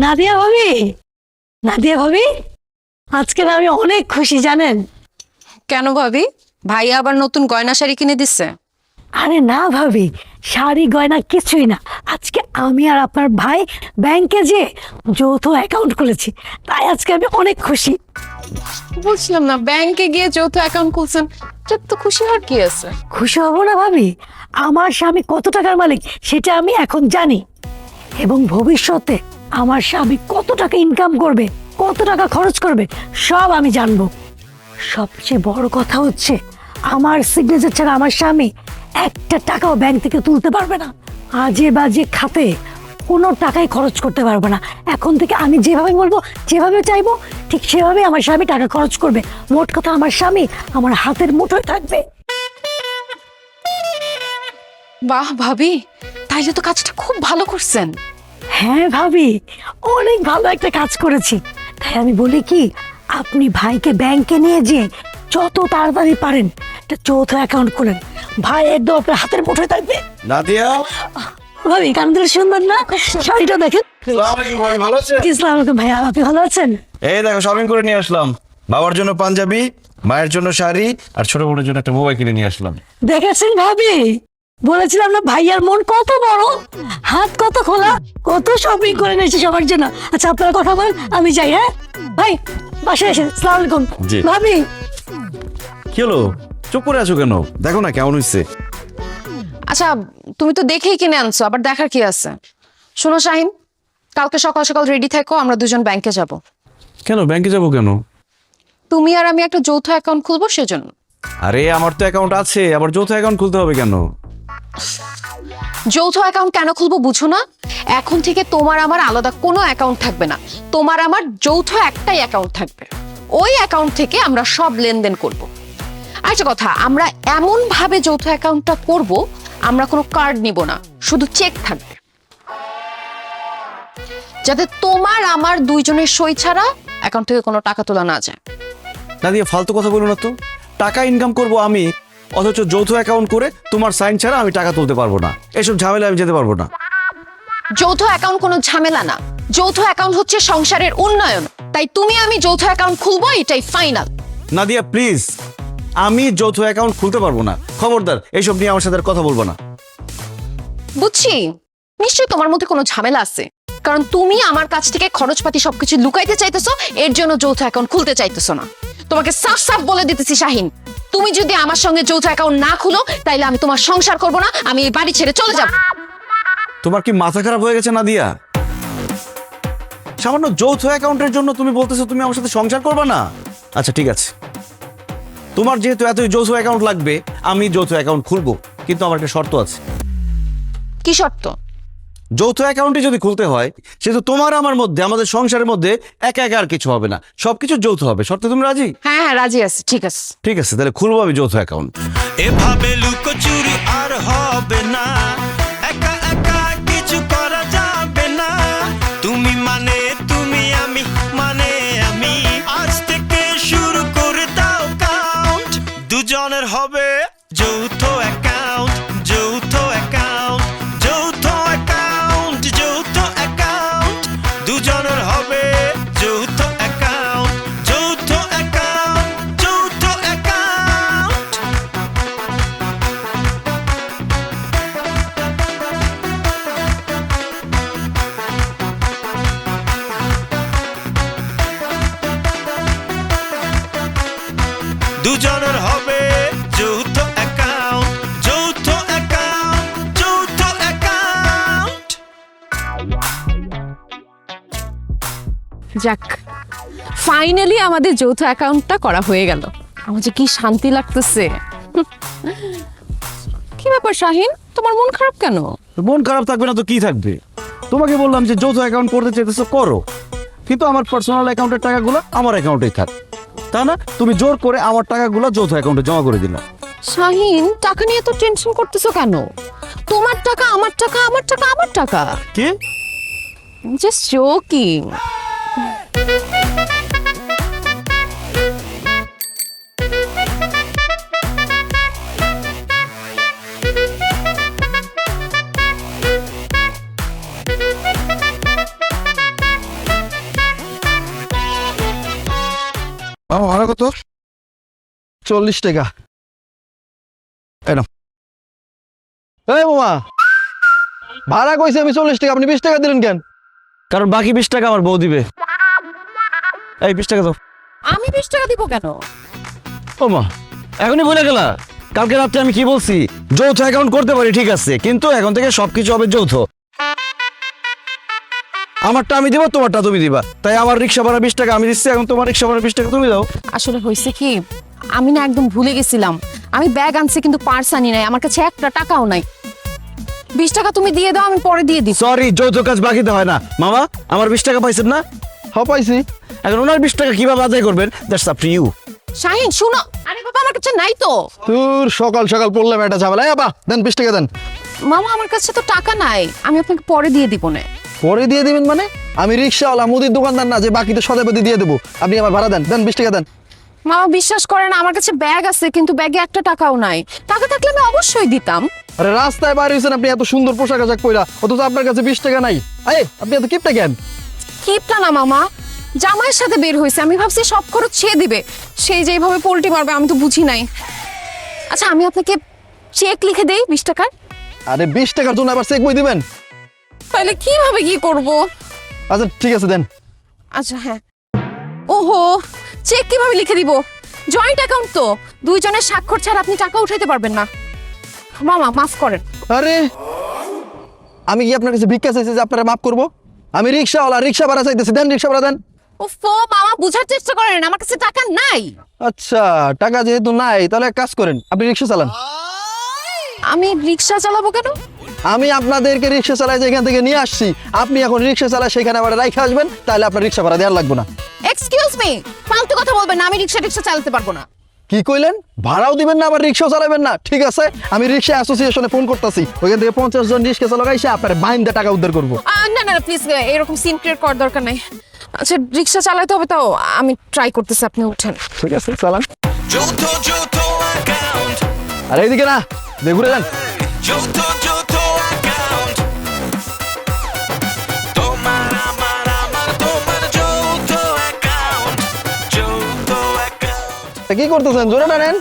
নাদিয়া ভাবি, নাদিয়া ভাবি, আজকে না আমি অনেক খুশি জানেন। কেন ভাবি? ভাই আবার নতুন গয়না শাড়ি কিনে দিচ্ছে? আরে না ভাবি, শাড়ি গয়না কিছুই না, আজকে আমি আর আপনার ভাই ব্যাংকে যে যৌথ অ্যাকাউন্ট খুলেছি, তাই আজকে আমি অনেক খুশি। বুঝলাম না, ব্যাংকে গিয়ে যৌথ অ্যাকাউন্ট খুলছেন, এটা তো খুশি হওয়ার কি আছে? খুশি হব না ভাবি? আমার স্বামী কত টাকার মালিক সেটা আমি এখন জানি, এবং ভবিষ্যতে আমার স্বামী কত টাকা ইনকাম করবে, কত টাকা খরচ করবে, সব আমি জানবো। সবচেয়ে বড় কথা হচ্ছে, আমার সিগনেচার ছাড়া আমার স্বামী একটা টাকাও ব্যাংক থেকে তুলতে পারবে না। আজে বাজে খাতে কোনো টাকাই খরচ করতে পারবে না। এখন থেকে আমি যেভাবে বলবো, যেভাবে চাইবো, ঠিক সেভাবে আমার স্বামী টাকা খরচ করবে। মোট কথা, আমার স্বামী আমার হাতের মুঠোয় থাকবে। বাহ ভাবি, তাইলে তো কাজটা খুব ভালো করছেন। হ্যাঁ ভাবি, অনেক ভালো একটা কাজ করেছি। তাই আমি বলি কি, আপনি ভাইকে ব্যাংকে নিয়ে যেয়ে যত তাড়াতাড়ি পারেন একটা যৌথ অ্যাকাউন্ট খুলেন। ভাই একদম আপনার হাতের মুঠোয় থাকবে। নাদিয়া, ভাবি কান্দের সুন্দর না? শাড়িটা দেখেন। আসসালামু আলাইকুম ভাই, ভালো আছেন? ইসলাম আলাইকুম ভাইয়া, আপনি ভালো আছেন? এই দেখো শপিং করে নিয়ে আসলাম। বাবার জন্য পাঞ্জাবি, মায়ের জন্য শাড়ি, আর ছোট বোনের জন্য একটা মোবাইল কিনে নিয়ে আসলাম। দেখেছেন ভাবি, বলেছিলাম না ভাইয়ার মন কত বড়, হাত কত খোলা, কত শপিং করে নিয়েছে সবার জন্য। আচ্ছা আপনারা কথা বলেন, আমি যাই। হ্যাঁ ভাই, বাসায় এসে আসসালামু আলাইকুম। জি। ভাবি, কি হলো, চুপ করে আছো কেন? দেখো না কেমন হয়েছে। আচ্ছা, তুমি তো দেখেই কিনে আনছো, আবার দেখার কি আছে? শোনো শাহিন, কালকে সকাল সকাল রেডি থেকো, আমরা দুজন ব্যাংকে যাব। কেন ব্যাংকে যাবো কেন? তুমি আর আমি একটা যৌথ অ্যাকাউন্ট খুলবো সেজন্য। আরে আমার তো অ্যাকাউন্ট আছে, আবার যৌথ অ্যাকাউন্ট খুলতে হবে কেন? যৌথ অ্যাকাউন্ট কেন খুলবো বুঝো না? এখন থেকে তোমার আমার আলাদা কোনো অ্যাকাউন্ট থাকবে না, তোমার আমার যৌথ একটাই অ্যাকাউন্ট থাকবে। ওই অ্যাকাউন্ট থেকে আমরা সব লেনদেন করব। আরেকটা কথা, আমরা এমন ভাবে যৌথ অ্যাকাউন্টটা করব, আমরা কোনো কার্ড নিব না, শুধু চেক থাকবে, যাতে তোমার আমার দুইজনের সই ছাড়া অ্যাকাউন্ট থেকে কোনো টাকা তোলা না যায়। নাদিয়া ফালতু কথা বলো না তো। টাকা ইনকাম করব আমি, অথচ যৌথ অ্যাকাউন্ট করে তোমার সাইন ছাড়া আমি টাকা তুলতে পারবো না। এসব ঝামেলা আমি যেতে পারবো না। যৌথ অ্যাকাউন্ট কোনো ঝামেলা না, যৌথ অ্যাকাউন্ট হচ্ছে সংসারের উন্নয়ন। তাই তুমি আমি যৌথ অ্যাকাউন্ট খুলবো, এটাই ফাইনাল। নাদিয়া প্লিজ, আমি যৌথ অ্যাকাউন্ট খুলতে পারবো না। খবরদার এইসব নিয়ে আমার সাথে আর কথা বলবো না। বুঝছি, নিশ্চয়ই তোমার মধ্যে কোনো ঝামেলা আছে, কারণ তুমি আমার কাছ থেকে খরচপাতি সবকিছু লুকাইতে চাইতেছো, এর জন্য যৌথ অ্যাকাউন্ট খুলতে চাইতেছো না। তোমাকে সাফ সাফ বলে দিতেছি শাহিন, তুমি যদি আমার সঙ্গে যৌথ অ্যাকাউন্ট না খুলো, তাইলে আমি তোমার সংসার করব না, আমি এই বাড়ি ছেড়ে চলে যাব। তোমার কি মাথা খারাপ হয়ে গেছে নাদিয়া? সামান্য যৌথ অ্যাকাউন্টের জন্য তুমি বলতেছো তুমি আমার সাথে সংসার করবে না? আচ্ছা ঠিক আছে, তোমার যেহেতু এতই যৌথ অ্যাকাউন্ট লাগবে, আমি যৌথ অ্যাকাউন্ট খুলবো, কিন্তু আমার একটা শর্ত আছে। কি শর্ত? যৌথ অ্যাকাউন্টে যদি খুলতে হয়, সেহেতু তোমার আমার মধ্যে, আমাদের সংসারের মধ্যে একা একা আর কিছু হবে না, সবকিছু যৌথ হবে। শর্তে তুমি রাজি? হ্যাঁ হ্যাঁ, রাজি আছি। ঠিক আছে, ঠিক আছে, তাহলে খুলবো আমি যৌথ অ্যাকাউন্ট। এভাবে লুকোচুরি আর হবে না, একা একা কিছু করা যাবে না। তুমি মানে তুমি, আমি মানে আমি, আজ থেকে শুরু করে দাও কাউন্ট। দুজনের হবে যৌথ অ্যাকাউন্ট, যৌথ অ্যাকাউন্ট, যৌথ অ্যাকাউন্ট, যৌথ অ্যাকাউন্ট। দুজনের হবে যৌথ অ্যাকাউন্ট, যৌথ অ্যাকাউন্ট, যৌথ অ্যাকাউন্ট। দুজনের হবে যৌথ অ্যাকাউন্ট, যৌথ অ্যাকাউন্ট, যৌথ অ্যাকাউন্ট। যাক, ফাইনালি আমাদের যৌথ অ্যাকাউন্টটা করা হয়ে গেল। আমার যে কি শান্তি লাগতেছে। কি ব্যাপার শাহিন, তোমার মন খারাপ কেন? মন খারাপ থাকবে না তো কি থাকবে? তোমাকে বললাম যে যৌথ অ্যাকাউন্ট করতে চাইতেছো করো, কিন্তু আমার পার্সোনাল অ্যাকাউন্টের টাকাগুলো আমার অ্যাকাউন্টেই থাক। তা না, তুমি জোর করে আমার টাকাগুলো যৌথ অ্যাকাউন্টে জমা করে দিলা। শাহিন, টাকা নিয়ে তো টেনশন করতেছো কেন? তোমার টাকা আমার টাকা, আমার টাকা আমার টাকা। কি? Just joking. কত? 40 টাকা। এই নাও। এই মামা, ভাড়া কইছি আমি 40 টাকা, আপনি 20 টাকা দিলেন কেন? কারণ বাকি 20 টাকা আমার বউ দিবে। এই 20 টাকা দাও। আমি 20 টাকা দিব কেন? ও মা, এখনই বলে গেলা? কালকে রাত্রে আমি কি বলছি? যৌথ অ্যাকাউন্ট করতে পারি ঠিক আছে, কিন্তু এখন থেকে সবকিছু হবে যৌথ। আমারটা আমি দিব, তোমারটা তুমি দিবা। তাই আমার রিক্সা ভাড়া 20 টাকা আমি দিচ্ছি, এখন তোমার রিক্সা ভাড়া 20 টাকা তুমি দাও। আসলে হয়েছে কি, আমি না একদম ভুলে গেছিলাম। আমি ব্যাগ আনছি কিন্তু পার্স আনি নাই, আমার কাছে একটা টাকাও নাই। 20 টাকা তুমি দিয়ে দাও, আমি পরে দিয়ে দিই। সরি, যৌথ কাজ বাকিতে হয় না। মামা, আমার 20 টাকা পাইছেন না? হ্যাঁ পাইছি। এখন ওনার 20 টাকা কিভাবে আদায় করবেন, that's up to you. Shahin শুনো, আরে বাবা আমার কাছে নাই তো। তোর সকাল সকাল পড়লাম একটা ঝামেলা। বাবা দেন 20 টাকা দেন। মামা আমার কাছে তো টাকা নাই, আমি আপনাকে পরে দিয়ে দিব না। পরে দিয়ে দিবেন মানে? আমি রিক্সাওয়ালা, মুদির দোকানদার না যে বাকিতে সদাপতি দিয়ে দেবো। আপনি আমার ভাড়া দেন, দেন 20 টাকা দেন। মামা বিশ্বাস করে না, আমার কাছে ব্যাগ আছে কিন্তু ব্যাগে একটা টাকাও নাই। টাকা থাকলে আমি অবশ্যই দিতাম। আরে রাস্তায় বাইরে হয়েছেন আপনি এত সুন্দর পোশাক আশাক পইরা, অথচ আপনার কাছে 20 টাকা নাই। এই আপনি এত কিপটা কেন? কিপটা না মামা, জামাইয়ের সাথে বের হয়েছে, আমি ভাবছি সব খরচ সে দিবে, সেই যেভাবে পোল্টি মারবে আমি তো বুঝি নাই। আচ্ছা আমি আপনাকে চেক লিখে দেই 20 টাকার। আরে 20 টাকার জন্য আবার চেক বই দিবেন? তাহলে কিভাবে কি করব? আচ্ছা ঠিক আছে দেন। আচ্ছা হ্যাঁ। ওহো, চেক কিভাবে লিখে দিব? জয়েন্ট অ্যাকাউন্ট তো, দুইজনের স্বাক্ষর ছাড়া আপনি টাকা উঠাইতে পারবেন না। মামা মাফ করেন। আরে আমি কি আপনার কাছে ভিক্ষা চাইছি যে আপনারা মাফ করবো? আমি রিক্সাওয়ালা, রিক্সা ভাড়া চাইতেছি, দেন রিক্সা ভাড়া দেন। ওফো মামা বুঝার চেষ্টা করেন, আমার কাছে টাকা নাই। আচ্ছা টাকা যেহেতু নাই তাহলে এক কাজ করেন, আপনি রিক্সা চালান। আমি রিক্সা চালাবো কেন? আমি আপনাদেরকে রিক্সা চালাই যে এখান থেকে নিয়ে আসছি, আপনি এখন রিক্সা চালায় সেখানে আবার রাইখে আসবেন, তাহলে আপনার রিক্সা ভাড়া দেওয়ার লাগবে না। এক্সকিউজ মি, ফালতু কথা বলবেন না, আমি রিক্সা চালাতে পারবো না। কি কইলেন? ভাড়াও দিবেন না আবার রিক্সাও চালাবেন না? ঠিক আছে, আমি রিক্সা অ্যাসোসিয়েশনে ফোন করতেছি, ওইখান থেকে 50 জন রিক্সা চালক এসে আপনার বাইন্দা টাকা উদ্ধার করবো। না না প্লিজ, এরকম সিন ক্রিয়েট করার দরকার নাই। আচ্ছা রিক্সা চালাতে হবে, তাও আমি ট্রাই করতেছি, আপনি উঠেন। ঠিক আছে চালান। যৌথ যৌথ অ্যাকাউন্ট, আর এইদিকে না, ঘুরে যান। যৌথ যৌথ অ্যাকাউন্ট, তোমার আমার আমার তোমার যৌথ অ্যাকাউন্ট, যৌথ অ্যাকাউন্ট। কি করতেছেন? জোরে টানেন।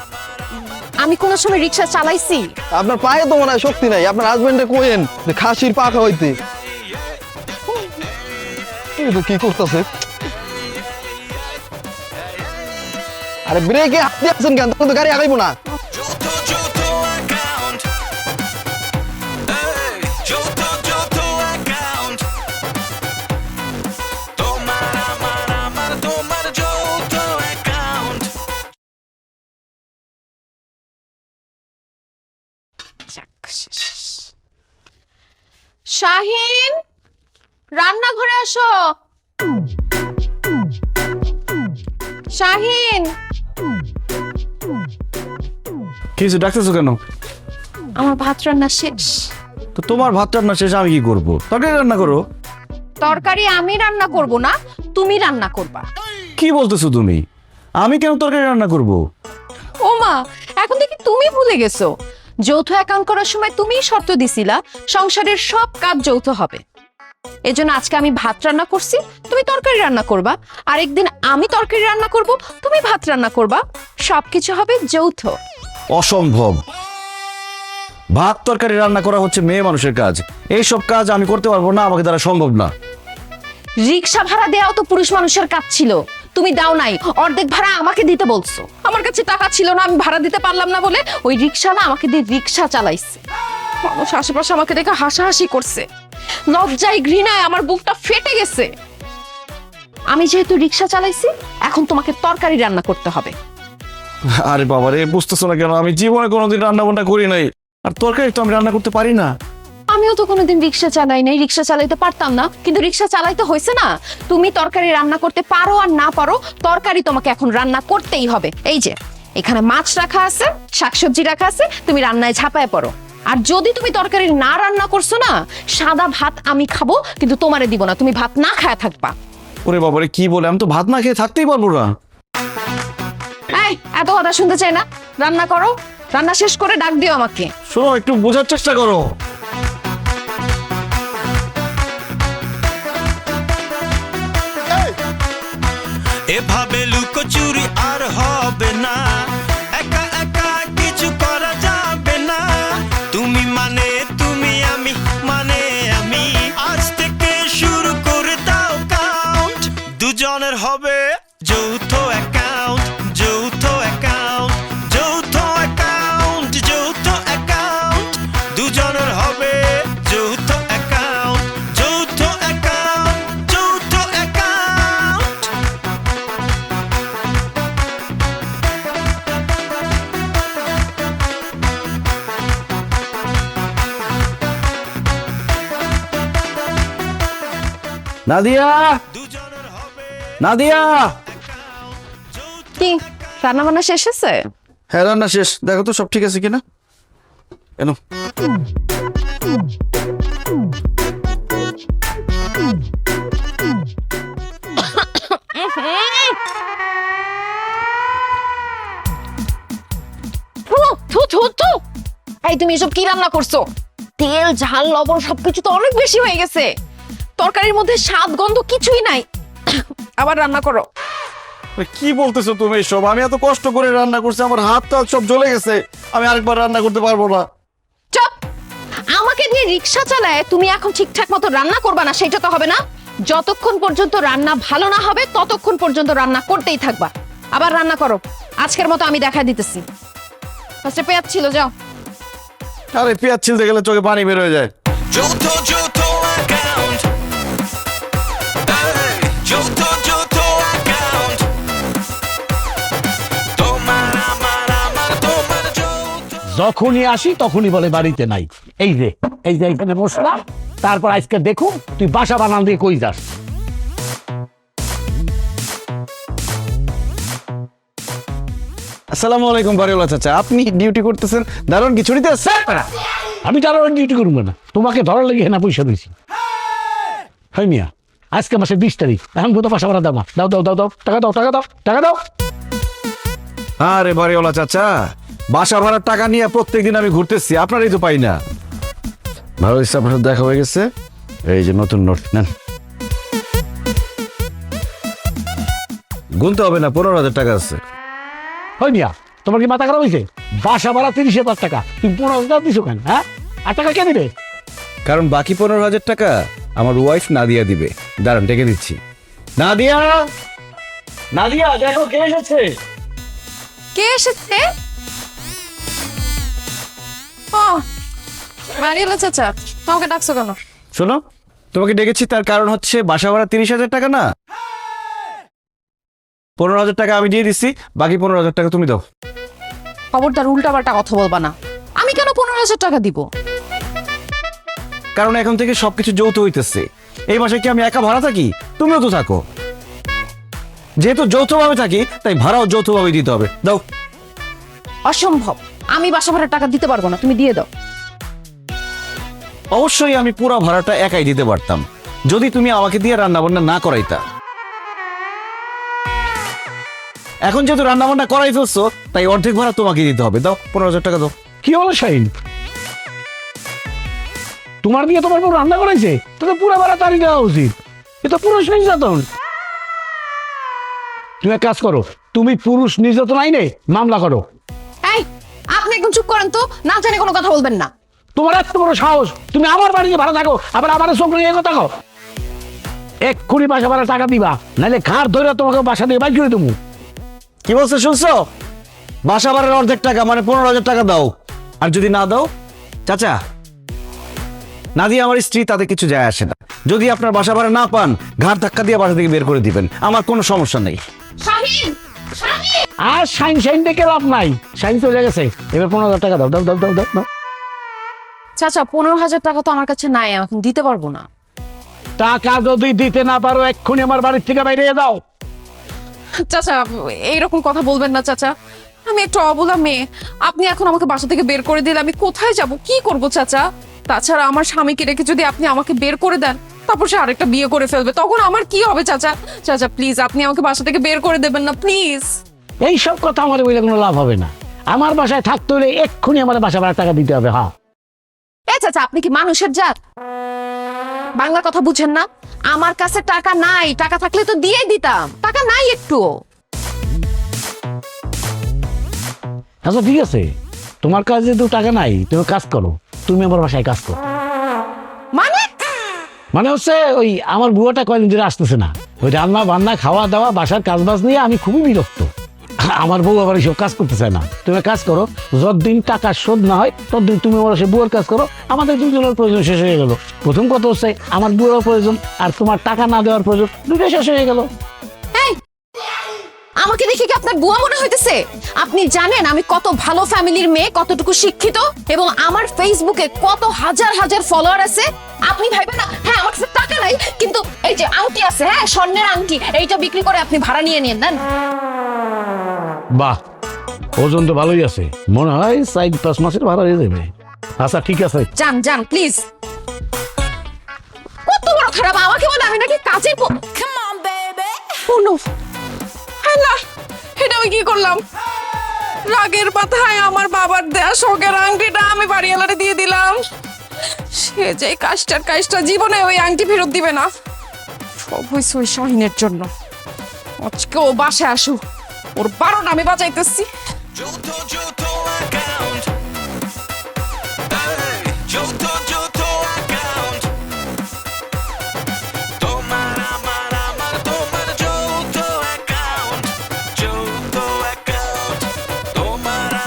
আমি কোনো সময় রিক্সা চালাইছি? আপনার পায়ে তো মনে হয় শক্তি নাই, আপনার হাজবেন্ডে কোয়েন যে খাসির পাখা হইতে। কি করতেছে? আরে ব্রেকে হাত দিয়েছেন কেন? তখন তো গাড়ি আগাইবো না। যৌথ যৌথ অ্যাকাউন্ট, এই যৌথ যৌথ অ্যাকাউন্ট, তোমার আমার আমার তোমার যৌথ অ্যাকাউন্ট। শাহিন, রান্নাঘরে আসো। শাহিন, কিছু ডাকতেছো কেন? আমার ভাত রান্না শেষ। তো তোমার ভাত রান্না শেষ, আমি কি করব? তরকারি রান্না করো। তরকারি আমি রান্না করব না, তুমি রান্না করবা। কি বলতেছো তুমি? আমি কেন তরকারি রান্না করব? ও মা, এখন দেখি তুমি ভুলে গেছো। যৌথ অ্যাকাউন্ট করার সময় তুমিই শর্ত দিছিলা সংসারের সব কাজ যৌথ হবে। এজন্য আজকে আমি ভাত রান্না করছি, তুমি তরকারি রান্না করবা। আরেকদিন আমি তরকারি রান্না করব, তুমি ভাত রান্না করবা। সবকিছু হবে যৌথ। অসম্ভব। ভাত তরকারি রান্না করা হচ্ছে মেয়ে মানুষের কাজ, এই সব কাজ আমি করতে পারবো না, আমাকে দ্বারা সম্ভব না। রিক্সা ভাড়া দেওয়াও তো পুরুষ মানুষের কাজ ছিল, তুমি দাও নাই। অর্ধেক ভাড়া আমাকে দিতে বলছো। আমার কাছে টাকা ছিল না, আমি ভাড়া দিতে পারলাম না বলে ওই রিক্সা না আমাকে দিয়ে রিক্সা চালাইছে। মানুষ আশেপাশে আমাকে দেখে হাসাহাসি করছে। লজ্জায় ঘৃণায় আমার বুকটা ফেটে গেছে। আমি যেহেতু রিক্সা চালাইছি, এখন তোমাকে তরকারি রান্না করতে হবে। আরে বাবা রে, বুঝতেছো না কেন? আমি জীবনে কোনোদিন রান্না বান্না করি নাই, আর তরকারি তো আমি রান্না করতে পারি না। আমিও তো কোনোদিন রিক্সা চালাই নাই, রিক্সা চালাইতে পারতাম না, কিন্তু রিক্সা চালাইতে হয়েছে না। তুমি তরকারি রান্না করতে পারো আর না পারো, তরকারি তোমাকে এখন রান্না করতেই হবে। এই যে এখানে মাছ রাখা আছে, শাকসবজি রাখা আছে, তুমি রান্নায় ঝাঁপায় পড়ো। আর যদি তুমি তরকারি না রান্না করছো না, সাদা ভাত আমি খাবো, কিন্তু তোমারে দিব না, তুমি ভাত না খায় থাকবা। ওরে বাবা রে, কি বলে? আমি তো ভাত না খেয়ে থাকতেই পারবো না। এই এত কথা শুনতে চাই না, রান্না করো। রান্না শেষ করে ডাক দিও আমাকে। শোনো, একটু বোঝার চেষ্টা করো। এভাবে লুকোচুরি আর হয় নাদিয়া, নাদিয়া। কি রান্না বান্না শেষ হয়েছে? হ্যাঁ, রান্না শেষ। দেখো তো সব ঠিক আছে কিনা। এনো। থু থু থু থু। এই তুমি এসব কি রান্না করছো? তেল ঝাল লবণ সবকিছু তো অনেক বেশি হয়ে গেছে। তরকারির মধ্যে স্বাদ গন্ধ কিছুই নাই। আবার রান্না করো। কি বলতেছো তুমি সব? আমি এত কষ্ট করে রান্না করছি, আমার হাত টাত সব জ্বলে গেছে। আমি আরেকবার রান্না করতে পারবো না। চুপ! আমাকে দিয়ে রিকশা চালায় তুমি এখন ঠিকঠাক মতো রান্না করবা না, সেটা তো হবে না। যতক্ষণ পর্যন্ত রান্না ভালো না হবে ততক্ষণ পর্যন্ত রান্না করতেই থাকবা। আবার রান্না করো। আজকের মতো আমি দেখা দিতেছি। ফার্স্টে পেঁয়াজ ছিল, যাও। আরে পেঁয়াজ ছিলতে গেলে চোখে পানি বের হয়ে যায়। Johto Johto account. Hey, Johto Johto account. Tomar amar Johto. যখনই আসি তখনই বলে বাড়িতে নাই। এই যে এখানে বসলাম, তারপর আজকে দেখুন তুই বাসা বানান দিয়ে কই যাস। আসসালামু আলাইকুম বাড়িওয়ালা চাচা, আপনি ডিউটি করতেছেন? দারুণ কি ছুটিতে আসছে? আমি তার ডিউটি করবো না, তোমাকে ধরার লেগে না পয়সা দিয়েছি। হয় মিয়া, আজকে মাসের 20 তারিখ, এখন কোথাও বাসা ভাড়া দাও না। দাও দাও দাও দাও, টাকা দাও টাকা দাও টাকা দাও। আরে বাড়িওয়ালা চাচা, বাসা ভাড়ার টাকা নিয়ে প্রত্যেকদিন আমি ঘুরতেছি, আপনারই তো পাই না। ভালো হয়েছে আপনার সাথে দেখা হয়ে গেছে। এই যে নতুন নোট নেন। গুনতে হবে না, 15,000 টাকা আছে। হয় মিয়া, তোমার কি মাথা খারাপ হয়েছে? বাসা ভাড়া 30,000 টাকা, তুমি 15,000 দিছো কেন? হ্যাঁ, আর টাকা কে দিবে? কারণ বাকি 15,000 টাকা আমার ওয়াইফ নাদিয়া দিবে। দাঁড়ান, ডেকে দিচ্ছি। নাদিয়া, নাদিয়া দেখো কে এসেছে। কে এসেছে? ও মারিয়ালা চাচা, তোমাকে ডাকছো কেন? শোনো, তোমাকে ডেকেছি তার কারণ হচ্ছে বাসা ভাড়া 30,000 টাকা না, 15,000 টাকা আমি দিয়ে দিচ্ছি, বাকি 15,000 টাকা তুমি দাও। খবরদার উল্টাপাল্টা কথা বলবা না। আমি কেন 15,000 টাকা দিব? কারণ এখন থেকে সবকিছু যৌথ হইতেছে। এই মাসে কি আমি একা ভাড়া থাকি? তুমিও তো থাকো। যেহেতু যৌথভাবে থাকি তাই ভাড়াও যৌথভাবে দিতে হবে। দাও। অসম্ভব, আমি বাসা ভাড়ার টাকা দিতে পারবো না, তুমি দিয়ে দাও। অবশ্যই আমি পুরো ভাড়াটা একাই দিতে পারতাম যদি তুমি আমাকে দিয়ে রান্না বান্না না করাইতা। এখন যেহেতু রান্না বান্না করাই ফেলছো তাই অর্ধেক ভাড়া তোমাকে দিতে হবে। দাও, 15,000 টাকা দাও। কি হলো শাহিন, তোমার দিয়ে তোমার বউ রান্না করেছে, তো পুরো ভাড়া তারই দেওয়া উচিত। এ তো পুরুষ নির্যাতন। তুমি এক কাজ করো, তুমি পুরুষ নির্যাতন আইনে মামলা করো। এই আপনি একদম চুপ করেন তো, না জানি কোনো কথা বলবেন না। তোমার এত বড় সাহস, তুমি আমার বাড়িতে ভাড়া থাকো, আবার আমার চোখ নিয়ে কথা কও। এক্ষুনি বাসা ভাড়া টাকা দিবা, নাহলে ঘাড় ধরে তোমাকে বাসা দিয়ে বাইক করে দেবো। কি বলছো শুনছো? বাসা ভাড়ার অর্ধেক টাকা মানে 15,000 টাকা দাও। আর যদি না দাও, চাচা নাদিয়া আমার স্ত্রী, তাতে কিছু যায় আসে না। যদি আপনার বাসা ভাড়া না পান, ঘাড় ধাক্কা দিয়ে বাসা থেকে বের করে দিবেন, আমার কোনো সমস্যা নেই। শাহিন, শাহিন! আর শাইন দেখে লাভ নাই, শাইন চলে গেছে। এবার 15,000 টাকা দাও দাও দাও দাও দাও দাও। চাচা 15,000 টাকা তো আমার কাছে নাই, আমি এখন দিতে পারবো না। টাকা যদি দিতে না পারো এক্ষুনি আমার বাড়ির থেকে বাইরে যাও। চাচা এইরকম কথা বলবেন না চাচা, আমি একটা অবলা মেয়ে। আপনি এখন আমাকে বাসা থেকে বের করে দিলে আমি কোথায় যাব, কি করব চাচা? তাছাড়া আমার স্বামীকে রেখে যদি আপনি আমাকে বের করে দেন, তারপর সে আরেকটা বিয়ে করে ফেলবে, তখন আমার কি হবে চাচা? চাচা প্লিজ, আপনি আমাকে বাসা থেকে বের করে দেবেন না প্লিজ। এই সব কথা আমার বলে কোনো লাভ হবে না। আমার বাসায় থাকতে হলে এক্ষুনি আমার বাসা ভাড়া টাকা দিতে হবে। হ্যাঁ, এ চাচা, আপনি কি মানুষের জাত? বাংলা কথা বুঝেন না? আমার কাছে টাকা নাই, টাকা থাকলে তো দিয়েই দিতাম, টাকা নাই একটু। আচ্ছা ঠিক আছে, তোমার কাছে যেহেতু টাকা নাই, তুমি কাজ করো, তুমি আমার বাসায় কাজ করো। মানে হচ্ছে ওই আমার বুয়াটা কয়দিন ধরে আসতেছে না, ওই রান্না বান্না খাওয়া দাওয়া বাসার কাজ বাজ নিয়ে আমি খুবই বিরক্ত। আমার বউ আবার এইসব কাজ করতে চায় না। তুমি কাজ করো, যতদিন টাকা শোধ না হয় ততদিন তুমি আমার সে বুয়ার কাজ করো। আমাদের দুজনের প্রয়োজন শেষ হয়ে গেল। প্রথম কথা হচ্ছে আমার বুয়ার প্রয়োজন আর তোমার টাকা না দেওয়ার প্রয়োজন, দুটো শেষ হয়ে গেল। এই, আমাকে দেখে কি আপনার বুয়া মনে হইতেছে? আপনি জানেন আমি কত ভালো ফ্যামিলির মেয়ে, কতটুকু শিক্ষিত, এবং আমার ফেসবুকে কত হাজার হাজার ফলোয়ার আছে। আপনি ভাইবেন না হ্যাঁ আমার কাছে টাকা নাই, কিন্তু এই যে আছে, হ্যাঁ স্বর্ণের আংটি, এইটা বিক্রি করে আপনি ভাড়া নিয়ে নিন দেন। বাহ, ওজন তো ভালোই আছে, মনে হয় 4-5 মাসের ভাড়া হয়ে যাবে। আচ্ছা ঠিক আছে। যান যান প্লিজ। কত বড় খারাপ, আমাকে বলে আমি নাকি কাজের হ্যালো, এটা আমি কি করলাম? রাগের মাথায় আমার বাবার দেয়া শখের আংটিটা আমি বাড়িওয়ালারে দিয়ে দিলাম। সে যে কাজটা জীবনে ওই আংটি ফেরত দিবে না। সব হয়েছে ওই শাহিনের জন্য। আজকে ও বাসায় আসুক, ওর 12টা আমি বাজাইতেছি। Joto Joto account. Hey, Joto Joto account. Tomar Joto account. Joto account. Tomar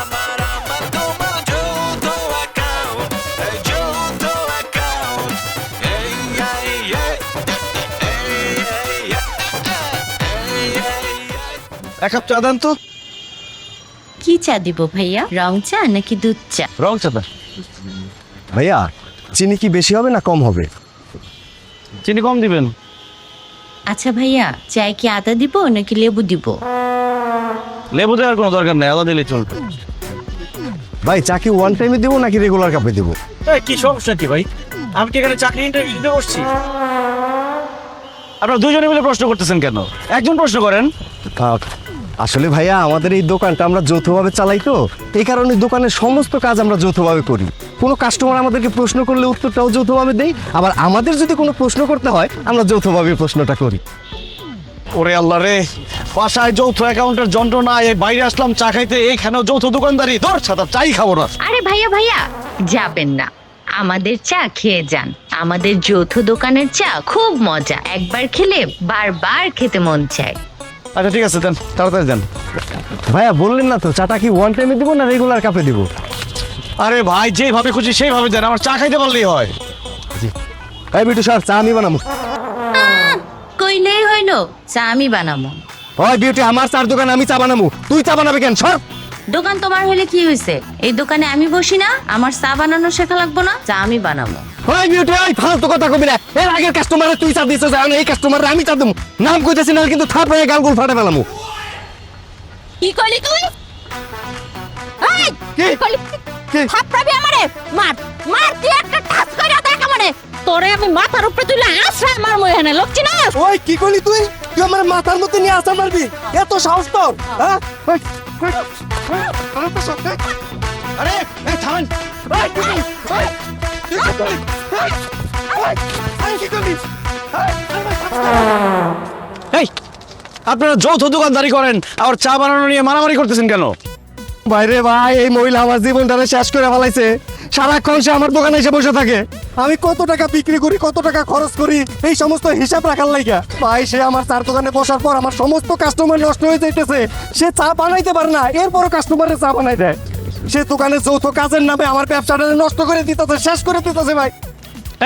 Joto account. Hey, Joto account. Hey, hey, hey. Hey, hey, hey. Hey, hey, hey. 1 cup চা দেন তো। কি চা দিব ভাইয়া, রং চা নাকি দুধ চা? রং চাটা। ভাইয়া চিনি কি বেশি হবে না কম হবে? চিনি কম দিবেন। আচ্ছা ভাইয়া, চায় কি আদা দিব নাকি লেবু দিব? লেবু দেওয়ার কোনো দরকার নেই, আদা দিলে চলবে। ভাই চা কি ওয়ান টাইমে দেবো নাকি রেগুলার কাপে দেবো? কি সমস্যা কি ভাই? আমি কি এখানে চাকরি ইন্টারভিউ দিতে বসছি? আপনারা দুজনে মিলে প্রশ্ন করতেছেন কেন? একজন প্রশ্ন করেন। আসলে ভাইয়া আমাদের এই দোকানটা আমরা যৌথভাবে চালাই, তো এই কারণে দোকানের সমস্ত কাজ আমরা যৌথভাবে করি। কোনো কাস্টমার আমাদেরকে প্রশ্ন করলে উত্তরটাও যৌথভাবে দেই, আবার আমাদের যদি কোনো প্রশ্ন করতে হয় আমরা যৌথভাবে প্রশ্নটা করি। ওরে আল্লাহ রে, বাসায় যৌথ অ্যাকাউন্টের যন্ত্রণা, এই বাইরে আসলাম চা খাইতে, এইখানেও যৌথ দোকানদারি। ধর ছাতা, চাই খাবো না। আরে ভাইয়া ভাইয়া, যাবেন না, আমাদের চা খেয়ে যান। আমাদের যৌথ দোকানের চা খুব মজা, একবার খেলে বারবার খেতে মন চায়। আচ্ছা ঠিক আছে, দেন তাড়াতাড়ি দেন। ভাইয়া বললেন না তো চাটা কি ওয়ান টাইমে দিব না রেগুলার কাপে দিব? আরে ভাই, যেভাবে খুশি সেইভাবে দেন, আমার চা খাইতে পারলেই হয়। এই বিটু স্যার চা আমি বানাবো। কইলেই হইলো, চা আমি বানাবো। ওই বিউটি, আমার চার দোকানে আমি চা বানাবো, তুই চা বানাবে কেন? সর। দোকান তোমার হলে কি হয়েছে? এই দোকানে আমি বসি না? আমার চা বানানো শেখা লাগবো না? চা আমি বানাবো। ওই বিউটি, ওই ফালতু কথা কবি না। এর আগের কাস্টমারে তুই চা দিছিস, আর এই কাস্টমারে আমি চা দেবো। নাম কইতেছি না কিন্তু থাপড়ে গালগুল ফাটে ফেলামু। কি কইলি তুই? এই কি? কইলি কি? থাপড়াবি আমারে? মার মার, তুই একটা টাচ কইরা দেখ আমারে। তোরে আমি মাথার উপরে তুইলা আছড়াই মারমু এখানে, লক্ষ্মী না? ওই কি করলি তুই? তুই আমার মাথার মধ্যে নিয়ে আসা মারবি? এত সাহস তোর? হ্যাঁ? আরে এই থামেন। এই, আপনারা যৌথ দোকানদারি করেন, আবার চা বানানো নিয়ে মারামারি করতেছেন কেন? বাইরে ভাই, এই মহিলা আমার জীবনটা শেষ করে ফেলাইছে। সারাক্ষণ সে আমার দোকানে এসে বসে থাকে। আমি কত টাকা বিক্রি করি, কত টাকা খরচ করি, এই সমস্ত হিসাব রাখার লাইগা। ভাই সে আমার চার দোকানে বসার পর আমার সমস্ত কাস্টমার নষ্ট হয়ে যাইতেছে। সে চা বানাইতে পারে না, এরপরও কাস্টমারে চা বানাই দেয়। সে দোকানে যৌথ কাজের নামে আমার ব্যবসাটা নষ্ট করে দিতেছে, শেষ করে দিতেছে ভাই।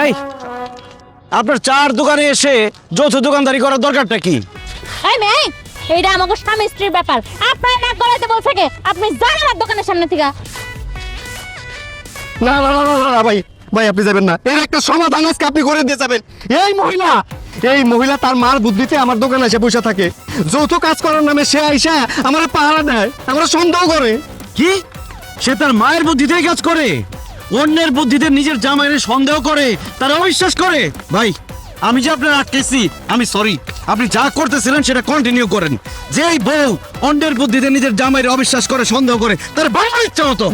এই, আপনার চার দোকানে এসে যৌথ দোকানদারি করার দরকারটা কি? এই মেয়ে, এইটা আমাকে স্বামী স্ত্রীর ব্যাপার। আপনার না করাইতে বলছে কে? আপনি যান আমার দোকানের সামনে থেকে। না না না না না ভাই, ভাই আপনি যাবেন না। এর একটা সমাধান আজকে আপনি করে দিয়ে যাবেন। এই মহিলা তার মার বুদ্ধিতে আমার দোকানে এসে বসে থাকে। যৌথ কাজ করার নামে সে আইসা আমার পাহারা দেয়, আমরা সন্দেহ করে। কি? সে তার মায়ের বুদ্ধিতে কাজ করে, অন্যের বুদ্ধিতে নিজের জামাইয়ের সন্দেহ করে, তারা অবিশ্বাস করে? ভাই, আমি যে আপনার আটকেছি, আমি সরি। আপনি যা করতেছিলেন সেটা কন্টিনিউ করেন। যেই বউ অন্যের বুদ্ধিতে নিজের জামাইয়ের অবিশ্বাস করে, সন্দেহ করে, তার বাবার ইচ্ছা মতো।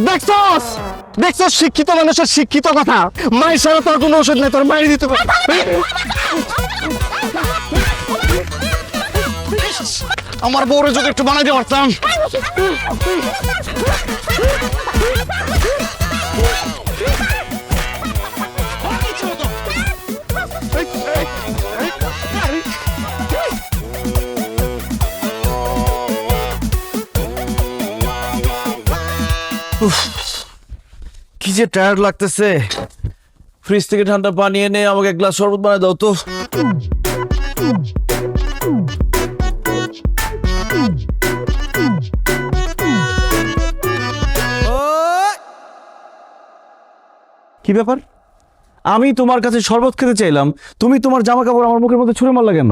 দেখছস শিক্ষিত মানুষের শিক্ষিত কথা। মায়ের সারা তোর কোনো ওষুধ নেই, তোর মায়ের দিতে পারে। আমার বউরে যদি একটু বানাই দিয়ে পারতাম। কি যে টায়ার্ড লাগতেছে। ফ্রিজ থেকে ঠান্ডা পানি এনে আমাকে এক গ্লাস শরবত বানিয়ে দাও তো। কি ব্যাপার, আমি তোমার কাছে শরবত খেতে চাইলাম, তুমি তোমার জামা কাপড় আমার মুখের মধ্যে ছুঁড়ে মারলা কেন?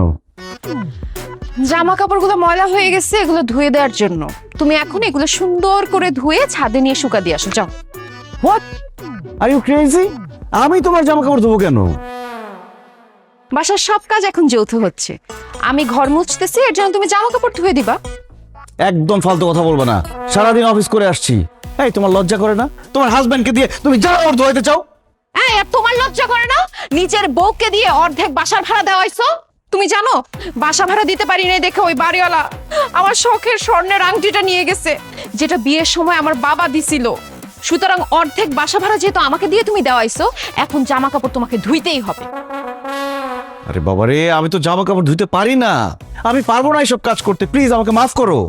জামা কাপড়গুলো ময়লা হয়ে গেছে, এগুলো ধুয়ে দেওয়ার জন্য। তুমি এখন এগুলো সুন্দর করে ধুয়ে ছাদে নিয়ে শুকা দিয়ে আসো, যাও। What, are you crazy? আমি তোমার জামা কাপড় ধোবো কেন? বাসার সব কাজ এখন যৌথ হচ্ছে, আমি ঘর মুছতেছি, এর জন্য তুমি জামা কাপড় ধুয়ে দিবা। একদম ফালতু কথা বলবো না, সারাদিন অফিস করে আসছি। এই তোমার লজ্জা করে না? তোমার হাজবেন্ডকে দিয়ে তুমি জামা কাপড় ধোয়াইতে চাও? এই, আর তোমার লজ্জা করে না? নিজের বউকে দিয়ে অর্ধেক বাসার ভাড়া দেওয়াইছো। তুমি জানো বাসা ভাড়া দিতে পারি নাই দেখে ওই বাড়িওয়ালা আমার শখের স্বর্ণের আংটিটা নিয়ে গেছে, যেটা বিয়ের সময় আমার বাবা দিছিল। সুতরাং অর্ধেক বাসা ভাড়া যেহেতু আমাকে দিয়ে তুমি দেওয়াইছো, এখন জামা কাপড় তোমাকে ধুইতেই হবে। আরে বাবারে, আমি তো জামা কাপড় ধুইতে পারি না, আমি পারবো না এইসব কাজ করতে, প্লিজ আমাকে মাফ করো।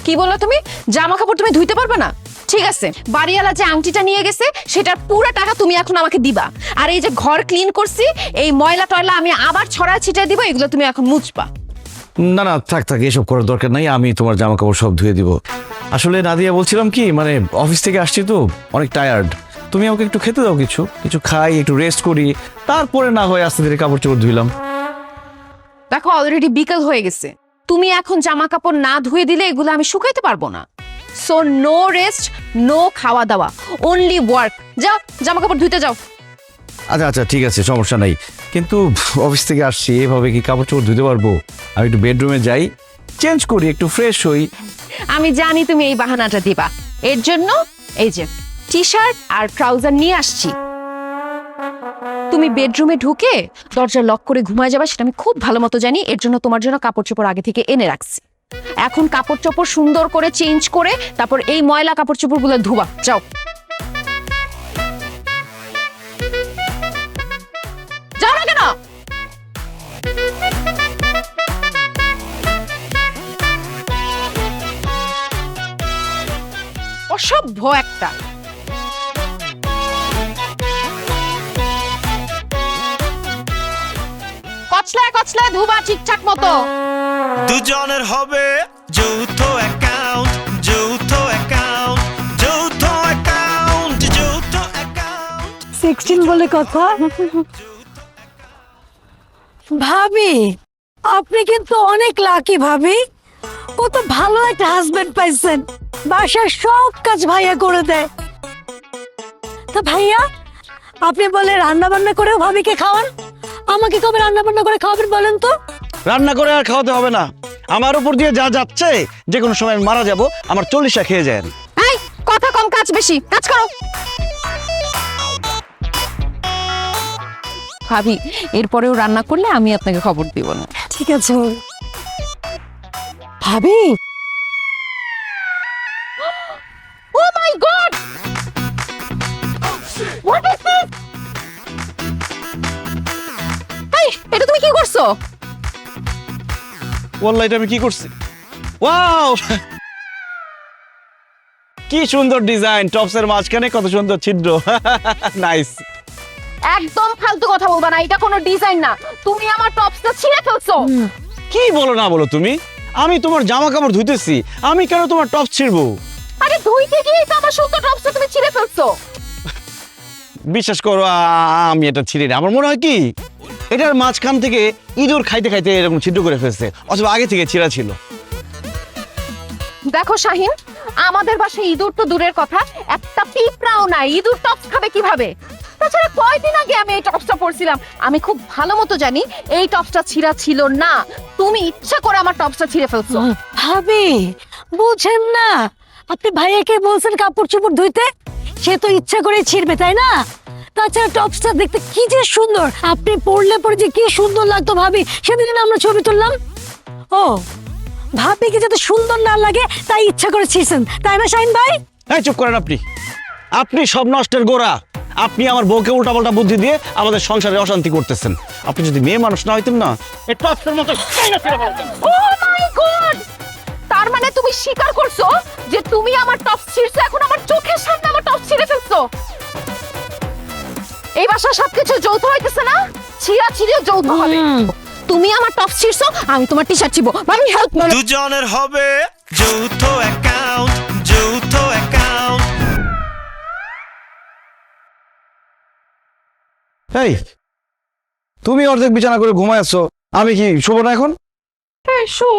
কি বললো তুমি? জামা কাপড় তুমি ধুইতে পারবে না? ঠিক আছে, বাড়িওয়ালা যে আংটিটা নিয়ে গেছে সেটার পুরো টাকা তুমি এখন আমাকে দিবা। আর এই যে ঘর ক্লিন করছি, এই ময়লা টয়লা আমি আবার ছড়ায় ছিটিয়ে দিব, এগুলো তুমি এখন মুছবা। না না, থাক থাক, এসব করার দরকার নাই, আমি তোমার জামা কাপড় সব ধুয়ে দিব। আসলে নাদিয়া বলছিলাম কি, মানে অফিস থেকে আসছি তো অনেক টায়ার্ড, তুমি আমাকে একটু খেতে দাও, কিছু কিছু খাই, একটু রেস্ট করি, তারপরে না হয় আস্তে ধীরে কাপড় চোপড় ধুইলাম। দেখো অলরেডি বিকেল হয়ে গেছে, তুমি এখন জামা কাপড় না ধুয়ে দিলে এগুলো আমি শুকাইতে পারবো না। সো নো রেস্ট, নো খাওয়া দাওয়া, অনলি ওয়ার্ক। যাও জামা কাপড় ধুইতে যাও। আচ্ছা আচ্ছা, ঠিক আছে, সমস্যা নাই, কিন্তু অফিস থেকে আসছি, এভাবে কি কাপড় চোপড় ধুতে পারবো? আমি একটু বেডরুমে যাই, চেঞ্জ করি, একটু ফ্রেশ হই। আমি জানি তুমি এই বাহানাটা দিবা, এর জন্য এই যে টি শার্ট আর ট্রাউজার নিয়ে আসছি। তুমি বেডরুমে ঢুকে দরজা লক করে ঘুমায় যাবা, সেটা আমি খুব ভালো মতো জানি, এর জন্য তোমার জন্য কাপড় চোপড় আগে থেকে এনে রাখছি। এখন কাপড় চোপড় সুন্দর করে চেঞ্জ করে তারপর এই ময়লা কাপড় চোপড় গুলো ধুবা, যাও। যাও না কেন? অসভ্য একটা। কচলায় কচলায় ধুবা ঠিকঠাক মতো। দুজনের হবে যৌথ অ্যাকাউন্ট, যৌথ অ্যাকাউন্ট, যৌথ অ্যাকাউন্ট, যৌথ অ্যাকাউন্ট। 16 বলে কথা। ভাবি, আপনি কিন্তু অনেক লাকি ভাবি, কত ভালো একটা হাজবেন্ড পাইছেন, বাসার সব কাজ ভাইয়া করে দেয়। তা ভাইয়া, আপনি বলে রান্না বান্না করেও ভাবিকে খাওয়ান, আমাকে কবে রান্না বান্না করে খাওয়াবেন বলেন তো? রান্না করে আর খাওয়াতে হবে না, আমার উপর দিয়ে যা যাচ্ছে, যে কোনো সময় আমি মারা যাব, আমার 40টা খেয়ে যায়। এই, কথা কম কাজ বেশি, কাজ করো। ভাবি, এরপরেও রান্না করলে আমি আপনাকে খবর দিব না। ঠিক আছে ভাবি। ও মাই গড, হোয়াট ইজ দিস? এই, এটা তুমি কি করছো? ওয়াল্লাহ, এটা আমি কি করছি? ওয়াও, কি সুন্দর ডিজাইন, টপসের মাঝখানে কত সুন্দর ছিদ্র, নাইস। একদম ফালতু কথা বলবা না, এটা কোনো ডিজাইন না, তুমি আমার টপসটা ছিঁড়ে ফেলছো। কি বলো না বলো তুমি? আমি তোমার জামা কাপড় ধুইতেছি, আমি কেন তোমার টপস ছিঁড়বো? আরে ধুইতে গিয়ে তো আমার সুন্দর টপসটা তুমি ছিঁড়ে ফেলছো। বিশ্বাস করো, আমি এটা ছিঁড়ি না, আমার মনে হয় কি এটার মাঝখান থেকে ইঁদুর খাইতে খাইতে এরকম ছিদ্র করে ফেলছে, অথবা আগে থেকে ছিঁড়া ছিল। দেখো শাহিন, আমাদের বাসায় ইঁদুর তো দূরের কথা, একটা পিঁপড়াও নাই, ইঁদুর টপস খাবে কিভাবে? তাছাড়া কয়দিন আগে আমি এই টপসটা পরছিলাম, আমি খুব ভালো মতো জানি এই টপসটা ছিঁড়া ছিল না, তুমি ইচ্ছা করে আমার টপসটা ছিঁড়ে ফেলছো। ভাবি, বুঝেন না, আপনি ভাইয়াকে বলছেন কাপড় চোপড় ধুইতে, সে তো ইচ্ছা করে ছিঁড়বে, তাই না? তাছাড়া টপসটা দেখতে কি যে সুন্দর, আপনি পরলে পরে যে কি সুন্দর লাগতো ভাবি, সেদিন আমরা ছবি তুললাম। ও, ভাবিকে যাতে সুন্দর না লাগে তাই ইচ্ছা করে ছিঁড়ছেন, তাই না শাহিন ভাই? এই চুপ করেন আপনি, আপনি সব নষ্টের গোড়া। আপনি আমার বউকে উল্টাপাল্টা বুদ্ধি দিয়ে আমাদের সংসারে অশান্তি করতেছেন। আপনি যদি মেয়ে মানুষ না হইতেন না, এই টপসের মতো ও মাই গড, তার মানে তুমি স্বীকার করছো যে তুমি আমার টপস ছিঁড়ছো, এখন আমার চোখের সামনে আমার টপস ছিঁড়ে ফেলছো। এই বাসা সবকিছু যৌথ হইতেছে না, ছিঁড়া ছিঁড়িও যৌথ হবে। তুমি আমার টপস ছিঁড়ছো, আমি তোমার টি শার্ট ছিঁড়বো। ভাবি হেল্প মি। দুজনের হবে যৌথ অ্যাকাউন্ট, যৌথ অ্যাকাউন্ট। এই তুমি অর্ধেক বিছানা করে ঘুমায় আছো, আমি কি শোবো না এখন? হ্যাঁ শো,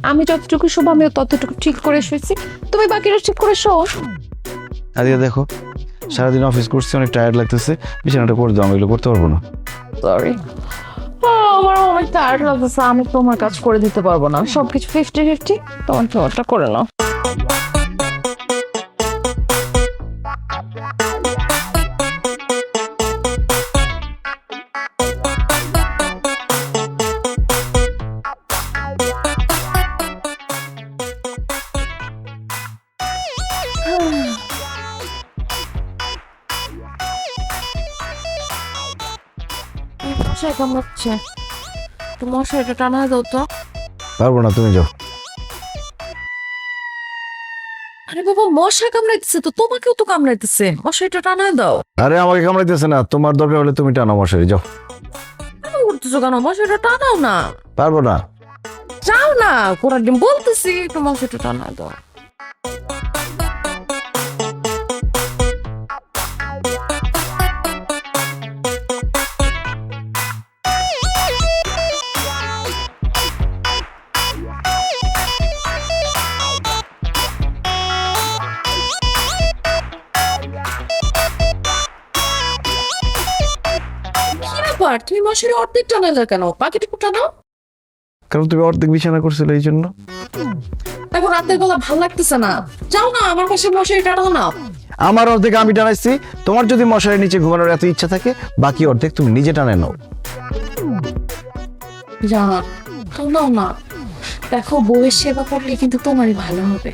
আমি যতটুকু শোভ আমিও ততটুকু ঠিক করে শুয়েছি, তুমি বাকিটা ঠিক করে শো। আদিয়া দেখো, সারাদিন অফিস করছি, অনেক টায়ার্ড লাগতেছে, বিছানাটা করে দাও, আমি এগুলো করতে পারবো না। সরি, আমার অনেক টায়ার্ড লাগতেছে, আমি তোমার কাজ করে দিতে পারবো না, সবকিছু 50-50, তোমারটা করে নাও। মশাই কামড়াচ্ছে, তো মশাইটা টানা দাও তো। পারবো না, তুমি যাও। আরে বাবা, মশা কামড়াইতেছে তো, তোমাকেও তো কামড়াইতেছে, মশাইটা টানা দাও। আরে আমাকে কামড়াইতেছে না, তোমার দরকার হলে তুমি টানো মশারি, যাও। কেন করতেছো কেন? মশাইটা টানাও না। পারবো না। যাও না, কোরআন ডিম বলতেছি, একটু মশাইটা টানা দাও। তুমি মশারি অর্ধেক টানালে কেন? বাকিটুকু টানাও। কারণ তুমি অর্ধেক বিছানা করছিলে, এই জন্য। এখন রাতের বেলা ভালো লাগতেছে না, যাও না আমার পাশে মশারি টানাও না। আমার অর্ধেক আমি টানাইছি, তোমার যদি মশারির নিচে ঘুমানোর এত ইচ্ছা থাকে, বাকি অর্ধেক তুমি নিজে টানে নাও। জানা টানাও না, দেখো বউয়ের সেবা করলে কিন্তু তোমারই ভালো হবে।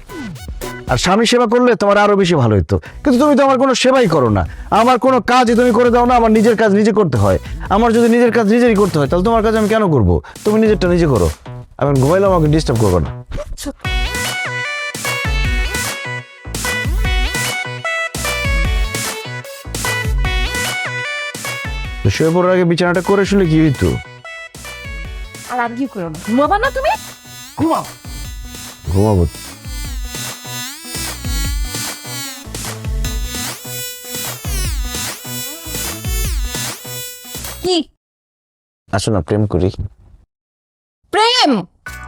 আর স্বামী সেবা করলে তোমার আরো বেশি ভালো হতো, কিন্তু তুমি তো আমার কোনো সেবাই করো না, আমার কোনো কাজই তুমি করে দাও না। আমার নিজের কাজ নিজে করতে হয়, আমার যদি নিজের কাজ নিজেরই করতে হয়, তাহলে তোমার কাজ আমি কেন করব? তুমি নিজেরটা নিজে করো, আমি ঘুমাইলে আমাকে ডিস্টার্ব করবো না। শুয়ে পড়ার আগে বিছানাটা করে শুলে কি হইতো? আর আর কি করো না, ঘুমাবা না তুমি? ঘুমাও। ঘুমাবো। কি আসো না, প্রেম করি। প্রেম?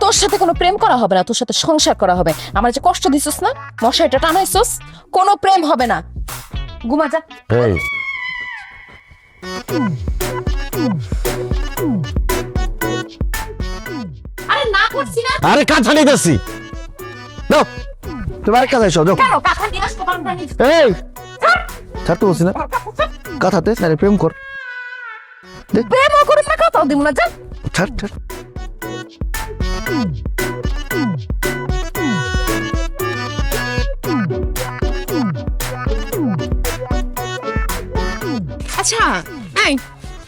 তোর সাথে কোনো প্রেম করা হবে না, তোর সাথে সংসার করা হবে। আমার যে কষ্ট দিছিস না, মশাইটা টানাইছিস, কোনো প্রেম হবে না। ঘুমা যা। এই আরে না করছি না। আরে কাঁথা নিতেছি, দাও। তুমি আরেক কাঁথা এসো, দাও। কেন কাঁথা নিয়ে আসতে পারবো না? এই ছাড়তে বলছি না, কাঁথাতে আরে প্রেম কর। প্রেমও করে না, কাঁথাও দিব না, যা। ছাড় ছাড়। আচ্ছা এই,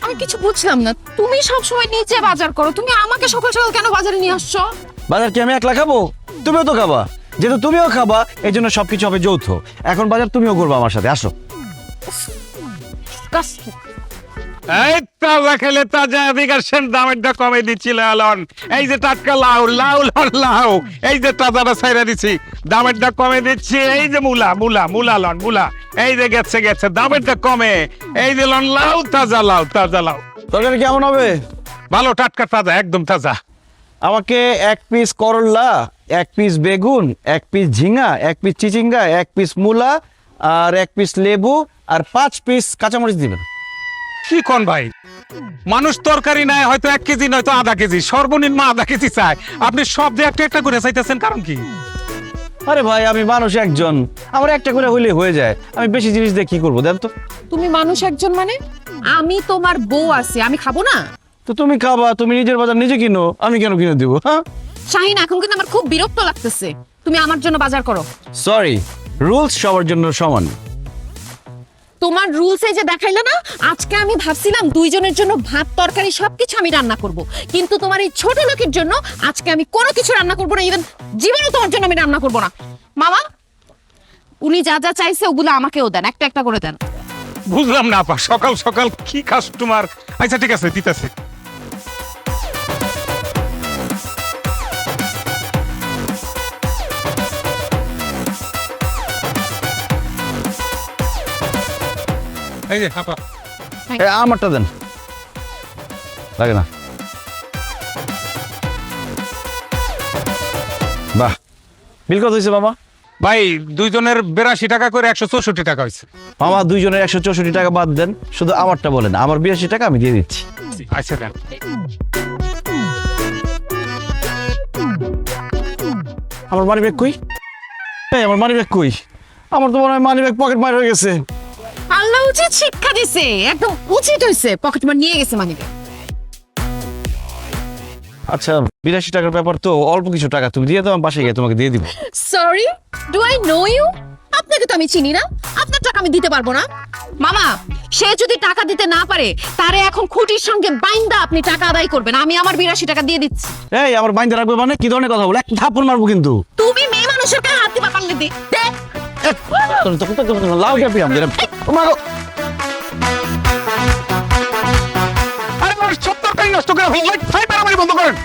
আমি কিছু বুঝলাম না, তুমি সব সময় নিচে বাজার করো, তুমি আমাকে সকাল সকাল কেন বাজারে নিয়ে আসছো? বাজার কি আমি একলা খাবো? তুমিও তো খাবা, যেহেতু তুমিও খাবা এই জন্য সবকিছু হবে যৌথ। এখন বাজার তুমিও করবা আমার সাথে, আসো। এই তাজা খেলে তাজা বিকাশের দামেরটা কমে দিচ্ছিল আলন। এই যে টাটকা লাউ লাউ লন লাউ, এই যে তাজাটা ছাইরা দিছি, দামেরটা কমে দিচ্ছি। এই যে মূলা মূলা মূলা লন মূলা, এই যে গেছে গেছে দামেরটা কমে। এই যে লন লাউ, তাজা লাউ তাজা লাউ। তরকারি কেমন হবে? ভালো, টাটকা তাজা, একদম তাজা। আমাকে 1 পিস করলা, 1 পিস বেগুন, 1 পিস ঝিঙা, 1 পিস চিচিঙ্গা, 1 পিস মূলা, আর 1 পিস লেবু, আর 5 পিস কাঁচামরিচ দিবেন। কি কোন ভাই, মানুষ তরকারি নাই হয়তো 1 কেজি নয়তো আধা কেজি, সর্বনিম্ন আধা কেজি চায়, আপনি সব দিয়ে একটা একটা করে চাইতেছেন, কারণ কি? আরে ভাই, আমি মানুষ একজন, আমার একটা করে হইলে হয়ে যায়, আমি বেশি জিনিস দিয়ে কি করবো? দেন তো। তুমি মানুষ একজন মানে? আমি তোমার বউ আছি, আমি খাবো না? তো তুমি খাবা, তুমি নিজের বাজার নিজে কিনো, আমি কেন কিনে দিব? হ্যাঁ শাহিন, এখন কিন্তু আমার খুব বিরক্ত লাগতেছে, তুমি আমার জন্য বাজার করো। সরি, রুলস সবার জন্য সমান। তোমার রুলসে যে দেখাইলো না, আজকে আমি ভাবছিলাম দুইজনের জন্য ভাত তরকারি সবকিছু আমি রান্না করব, কিন্তু তোমার এই ছোট লোকের জন্য আজকে আমি কোনো কিছু রান্না করব না, ইভেন জীবনে তোমার জন্য আমি রান্না করব না। মামা, উনি যা যা চাইছে ওগুলো আমাকেও দেন, একটা একটা করে দেন। বুঝলাম না আপা, সকাল সকাল কি কাস্টমার। আচ্ছা ঠিক আছে, দিতেছে। এই যে আপা, আমারটা দেন, লাগে না। বাহ, বিল কত হয়েছে মামা? ভাই দুইজনের 82 টাকা করে 164 টাকা হয়েছে। মামা দুইজনের 164 টাকা বাদ দেন, শুধু আমারটা বলেন। আমার 82 টাকা আমি দিয়ে দিচ্ছি। আচ্ছা দেন। আমার মানি ব্যাগ কই? এই আমার মানি ব্যাগ কই? আমার তো মনে হয় মানি ব্যাগ পকেট মার হয়ে গেছে। আল্লাহ উচিত শিক্ষা দিছে, একদম উচিত হয়েছে, পকেট মার নিয়ে গেছে মানে। আচ্ছা 82 টাকার ব্যাপার তো, অল্প কিছু টাকা তুমি দিয়ে দাও, আমি বাসায় গিয়ে তোমাকে দিয়ে দিব। Sorry, do I know you? আপনাকে তো আমি চিনি না, আপনার টাকা আমি দিতে পারবো না। মামা, সে যদি টাকা দিতে না পারে, তারে এখন খুঁটির সঙ্গে বাইন্দা আপনি টাকা আদায় করবেন। আমি আমার 82 টাকা দিয়ে দিচ্ছি। এই আমার বাইন্দা রাখবে মানে কি ধরনের কথা বলে? এক থাপ্পড় মারবো কিন্তু। তুমি মেয়ে মানুষের গায়ে হাত দিবা পারলে দে। লাউ ক্যাপি আমি আরে আমার 70 টাকা নষ্ট করে ভাই, মারামারি বন্ধ করেন।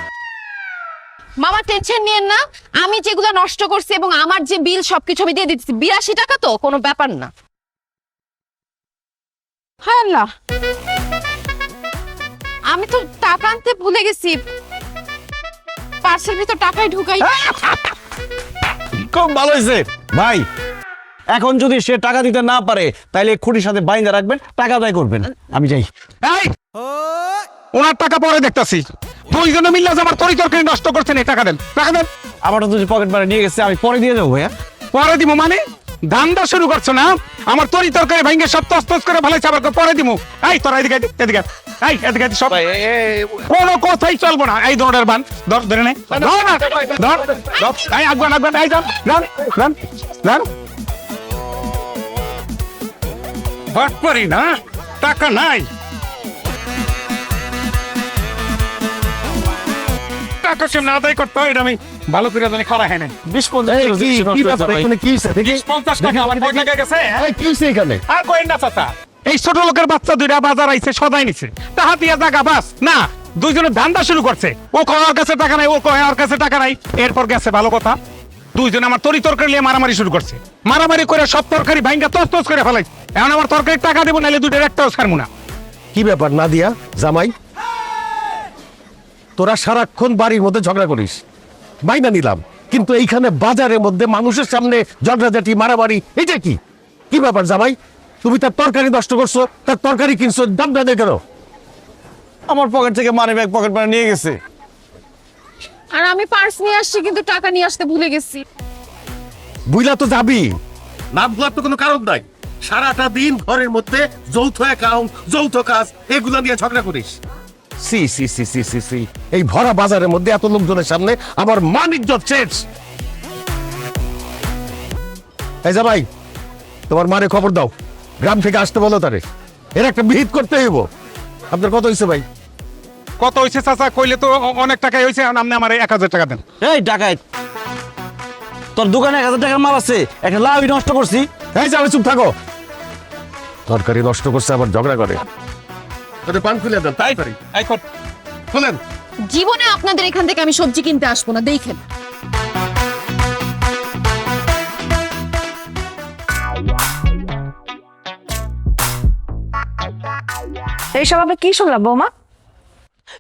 মামা টেনশন নিয়েন না, আমি যেগুলো নষ্ট করছি এবং আমার যে বিল সবকিছু আমি দিয়ে দিচ্ছি। 82 টাকা তো কোনো ব্যাপার না। হায় আল্লাহ, আমি তো টাকা আনতে ভুলে গেছি। পার্সেল ভিতর টাকাই ঢুকাই। খুব ভালো হয়েছে ভাই। এখন যদি সে টাকা দিতে না পারে, তাইলে খুঁটির সাথে বাইন্দা রাখবেন, টাকা আদায় করবেন। আমি যাই। এই ওনার টাকা পরে দেখতাছি। দুইজনে মিলে আমার তরকারি নষ্ট করছেন, এই টাকা দেন, টাকা দেন। আমারটা তো পকেট মারে নিয়ে গেছে, আমি পরে দিয়ে দেবো ভাইয়া। পরে দিব মানে? ধান্দা শুরু করছো না? আমার তরকারি ভাঙ্গে সব তস করে ভালো আবার পরে দিব। এই তোরা এদিকে এদিকে, এই এদিকে সব কোনো কথাই চলবো না। এই ধরনের বান ধর, ধরে নে, ধর না, ধর, এই আগবান, এই যান, রান, বাট পারি না, টাকা নাই। টাকা কেমন আদায় করতে হয়, এটা আমি ভালো করে জানি। খরা হ্যাঁ 50 টাকা আমার পকেটে গেছে। আর কইন না চাচা, এই ছোট লোকের বাচ্চা দুইটা বাজার আইছে, সদাই নিছে, তাহা দিয়া জায়গা বাস না। দুইজনে ধান্দা শুরু করছে। ও কয় ওর কাছে টাকা নাই, ও কয় ওর কাছে টাকা নাই। এরপর গেছে ভালো কথা, দুইজনে আমার তরকারি নিয়ে মারামারি শুরু করছে। মারামারি করে সব তরকারি ভাঙ্গা তস করে ফেলাই। এখন আমার তরকারি টাকা দেবো, নাহলে দুইটার একটাও ছাড়বো না। কি ব্যাপার না দিয়া জামাই, তোরা সারাক্ষণ বাড়ির মধ্যে ঝগড়া করিস, বাইনা নিলাম, কিন্তু এইখানে বাজারের মধ্যে মানুষের সামনে ঝগড়াঝাটি মারামারি, এটা কি? কি ব্যাপার জামাই, তুমি তার তরকারি নষ্ট করছো, তার তরকারি কিনছো, দাম না দিয়ে কেন? আমার পকেট থেকে মানি ব্যাগ পকেট মারে নিয়ে গেছে। আর আমি পার্স নিয়ে আসছি, কিন্তু টাকা নিয়ে আসতে ভুলে গেছি। বুইলা তো যাবি না, ভুলার তো কোনো কারণ নাই। সারাটা দিন ঘরের মধ্যে যৌথ অ্যাকাউন্ট, যৌথ কাজ, এগুলা নিয়ে ঝগড়া করিস। সি সি সি সি সি সি, এই ভরা বাজারের মধ্যে এত লোকজনের সামনে আমার মান ইজ্জত শেষ। এই যা ভাই, তোমার মারে খবর দাও, গ্রাম থেকে আসতে বলো তারে, এর একটা বিহিত করতে হইব। আপনার কত হয়েছে ভাই? কত হয়েছে চাচা কইলে তো অনেক টাকাই হয়েছে। আপনি আমার 1000 টাকা দেন। এই ডাকাত, তোর দোকানে 1000 টাকার মাল আছে, একটা লাউ নষ্ট করছি। এই যাবে, চুপ থাকো। তরকারি নষ্ট করছে, আবার ঝগড়া করে। পান খুলে দেন তাড়াতাড়ি, খুলেন। জীবনে আপনাদের এখান থেকে আমি সবজি কিনতে আসবো না, দেখেন। এইসব আমি কি শুনলাম বৌমা?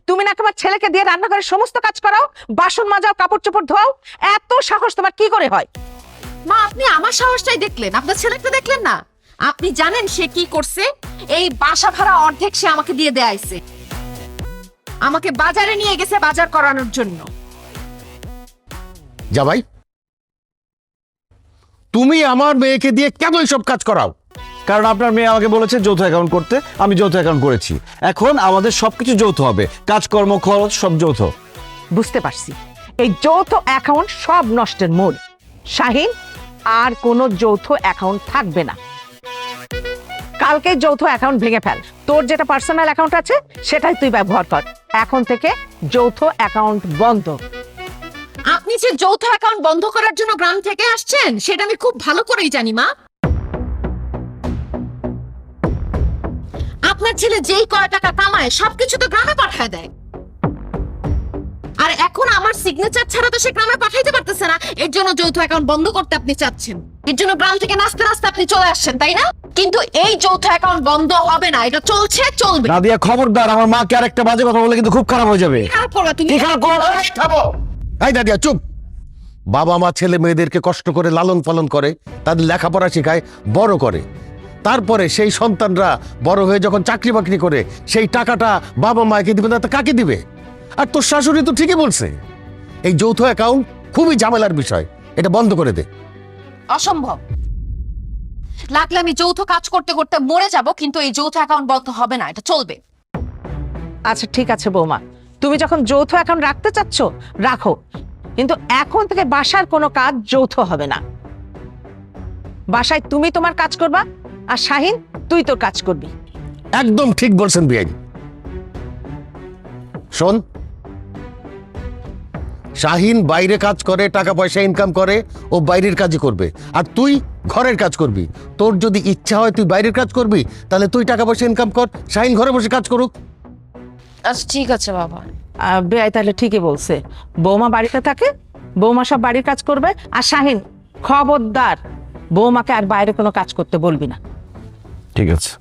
তুমি না তোমার ছেলেকে দিয়ে রান্নাঘরের সমস্ত কাজ করাও, বাসন মাজাও, কাপড় চোপড় ধোয়াও, এত সাহস তোমার কি করে হয়? মা, আপনি আমার সাহসটাই দেখলেন, আপনার ছেলেটা দেখলেন না? আপনি জানেন সে কি করছে? এই বাসা ভাড়া অর্ধেক সে আমাকে দিয়ে দেয়াইছে। আমাকে বাজারে নিয়ে গেছে বাজার করানোর জন্য। যা ভাই, তুমি আমার মেয়েকে দিয়ে কেন এইসব কাজ করাও? কারণ আপনার মেয়ে আমাকে বলেছে যৌথ অ্যাকাউন্ট করতে, আমি যৌথ অ্যাকাউন্ট করেছি। এখন আমাদের সবকিছু যৌথ হবে, কাজকর্ম, খরচ সব যৌথ। বুঝতে পারছি, এই যৌথ অ্যাকাউন্ট সব নষ্টের মূল। শাহিন, আর কোনো যৌথ অ্যাকাউন্ট থাকবে না। কালকে যৌথ অ্যাকাউন্ট ভেঙে ফেল। তোর যেটা পার্সোনাল অ্যাকাউন্ট আছে সেটাই তুই ব্যবহার কর। এখন থেকে যৌথ অ্যাকাউন্ট বন্ধ। আপনি যে যৌথ অ্যাকাউন্ট বন্ধ করার জন্য গ্রাম থেকে আসছেন, সেটা আমি খুব ভালো করেই জানি মা। আপনার ছেলে যেই কয় টাকা কামায় সবকিছু তো গ্রামে পাঠায় দেয়। আর এখন আমার সিগনেচার ছাড়া তো সে গ্রামে পাঠাইতে পারতেছে না, এর জন্য যৌথ অ্যাকাউন্ট বন্ধ করতে আপনি চাচ্ছেন। এর জন্য গ্রাম থেকে নাচতে নাচতে আপনি চলে আসছেন, তাই না? কিন্তু এই যৌথ অ্যাকাউন্ট বন্ধ হবে না, এটা চলছে, চলবে। নাদিয়া খবরদার, আমার মাকে আর একটা বাজে কথা বলে কিন্তু খুব খারাপ হয়ে যাবে। খারাপ করবে তুমি? কি খারাপ করবো? এই নাদিয়া চুপ। বাবা মা ছেলে মেয়েদেরকে কষ্ট করে লালন পালন করে, তাদের লেখাপড়া শেখায়, বড় করে। তারপরে সেই সন্তানরা বড় হয়ে যখন চাকরি বাকরি করে সেই টাকাটা বাবা মাকে দিবে না তো কাকে দিবে? আর তোর শাশুড়ি তো ঠিকই বলছে, এই যৌথ অ্যাকাউন্ট খুবই ঝামেলার বিষয়, এটা বন্ধ করে দে। অসম্ভব। লাগলে আমি যৌথ কাজ করতে করতে মরে যাব, কিন্তু এই যৌথ অ্যাকাউন্ট বন্ধ হবে না, এটা চলবে। আচ্ছা ঠিক আছে বৌমা, তুমি যখন যৌথ অ্যাকাউন্ট রাখতে চাচ্ছ রাখো, কিন্তু এখন থেকে বাসার কোনো কাজ যৌথ হবে না। বাসায় তুমি তোমার কাজ করবা, আর শাহিন তুই তোর কাজ করবি। একদম ঠিক বলছেন বিআইন। শোন, শাহিন বাইরে কাজ করে, টাকা পয়সা ইনকাম করে, ও বাইরের কাজই করবে, আর তুই ঘরের কাজ করবি। তোর যদি ইচ্ছা হয় তুই বাইরের কাজ করবি, তাহলে তুই টাকা পয়সা ইনকাম কর, শাহিন ঘরে বসে কাজ করুক। আচ্ছা ঠিক আছে বাবা। বেআই তাহলে ঠিকই বলছে, বৌমা বাড়িতে থাকে, বৌমা সব বাড়ির কাজ করবে, আর শাহিন খবরদার বৌমাকে আর বাইরে কোনো কাজ করতে বলবি না। ঠিক আছে।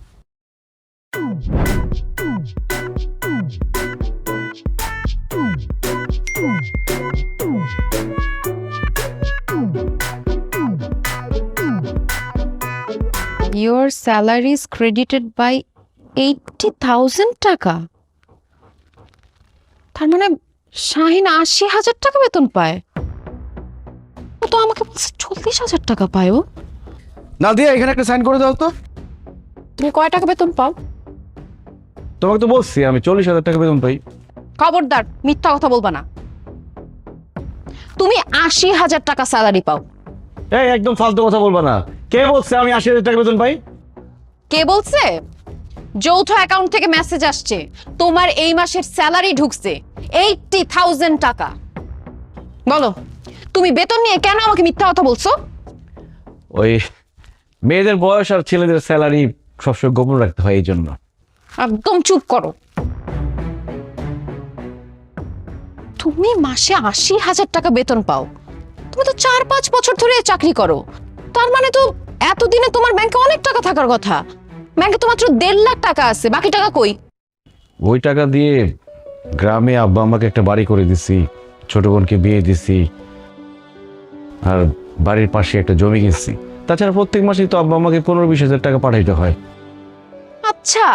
Your salary is credited by 80,000 টাকা। তার মানে শাহিন 80,000 টাকা বেতন পায়। ও তো আমাকে বলছে 40,000 টাকা পায় ও। নাদিয়া এখানে একটা সাইন করে দাও তো। তুমি কয় টাকা বেতন পাও? তোমাকে তো বলছি আমি 40,000 টাকা বেতন পাই। খবরদার মিথ্যা কথা বলবা না। তুমি 80,000 টাকা স্যালারি পাও। এই একদম ফালতু কথা বলবা না। কে বলছে আমি 80,000 টাকা বেতন পাই? কে বলছে? যৌথ অ্যাকাউন্ট থেকে মেসেজ আসছে, তোমার এই মাসের স্যালারি ঢুকছে 80,000 টাকা। বলো, তুমি বেতন নিয়ে কেন আমাকে মিথ্যা কথা বলছো? ওই মেয়েদের বয়স আর ছেলেদের স্যালারি সবসময় গোপন রাখতে হয়, এই জন্য। একদম চুপ করো। তুমি মাসে 80,000 টাকা বেতন পাও, তুমি তো 4-5 বছর ধরে চাকরি করো, তার মানে তো এতদিনে তোমার ব্যাংকে অনেক টাকা থাকার কথা। ব্যাংকে তো মাত্র 1.5 লাখ টাকা আছে, বাকি টাকা কই? ওই টাকা দিয়ে গ্রামে আব্বা আমাকে একটা বাড়ি করে দিছি, ছোট বোনকে বিয়ে দিছি, আর বাড়ির পাশে একটা জমি কিনছি। তাছাড়া প্রত্যেক মাসেই তো আব্বা আমাকে 15-20,000 টাকা পাঠাইতে হয়। আচ্ছা,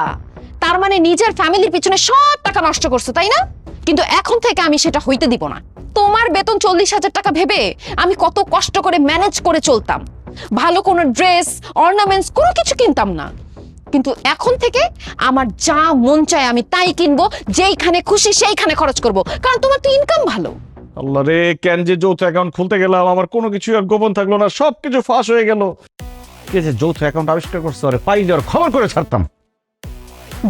তার মানে নিজের ফ্যামিলির পিছনে সব টাকা নষ্ট করছো, তাই না? কিন্তু এখন থেকে আমি সেটা হইতে দিব না। তোমার বেতন 40,000 টাকা ভেবে আমি কত কষ্ট করে ম্যানেজ করে চলতাম, ভালো কোনো ড্রেস, অর্নামেন্টস কোনো কিছু কিনতাম না। কিন্তু এখন থেকে আমার যা মন চায় আমি তাই কিনবো, যেইখানে খুশি সেইখানে খরচ করব, কারণ তোমার তো ইনকাম ভালো। আল্লাহ রে, কেন যে যৌথ অ্যাকাউন্ট খুলতে গেলাম, আমার কোনো কিছু আর গোপন থাকলো না, সবকিছু ফাঁস হয়ে গেল। কে যে যৌথ অ্যাকাউন্ট আবিষ্কার করছে, আরে পাই দেওয়ার খবর করে ছাড়তাম।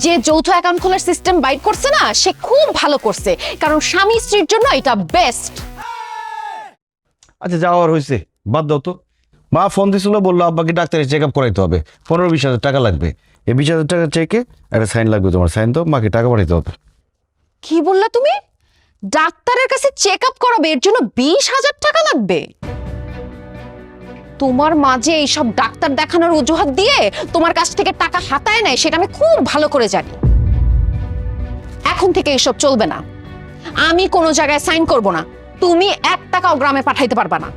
যে যৌথ অ্যাকাউন্ট খোলার সিস্টেম বাইট করছে না, সে খুব ভালো করছে, কারণ স্বামী স্ত্রীর জন্য এটা বেস্ট। আচ্ছা যাওয়ার হয়েছে, বাদ দাও তো। মা ফোন দিছিল, বললো আব্বাকে ডাক্তারি চেক আপ করাইতে হবে, 15-20,000 টাকা লাগবে। এই 20,000 টাকা চেকে একটা সাইন লাগবে, তোমার সাইন তো মাকে টাকা পাঠাইতে হবে। কি বললা তুমি? ডাক্তারের কাছে চেক আপ করাবে, এর জন্য 20,000 টাকা লাগবে? তোমার মাঝে এইসব ডাক্তার দেখানোর অজুহাত দিয়ে তোমার কাছ থেকে টাকা হাতায় নেয়, সেটা আমি খুব ভালো করে জানি। এখন থেকে এসব চলবে না। আমি কোনো জায়গায় সাইন করব না, তুমি 1 টাকাও গ্রামে পাঠাইতে পারবা না।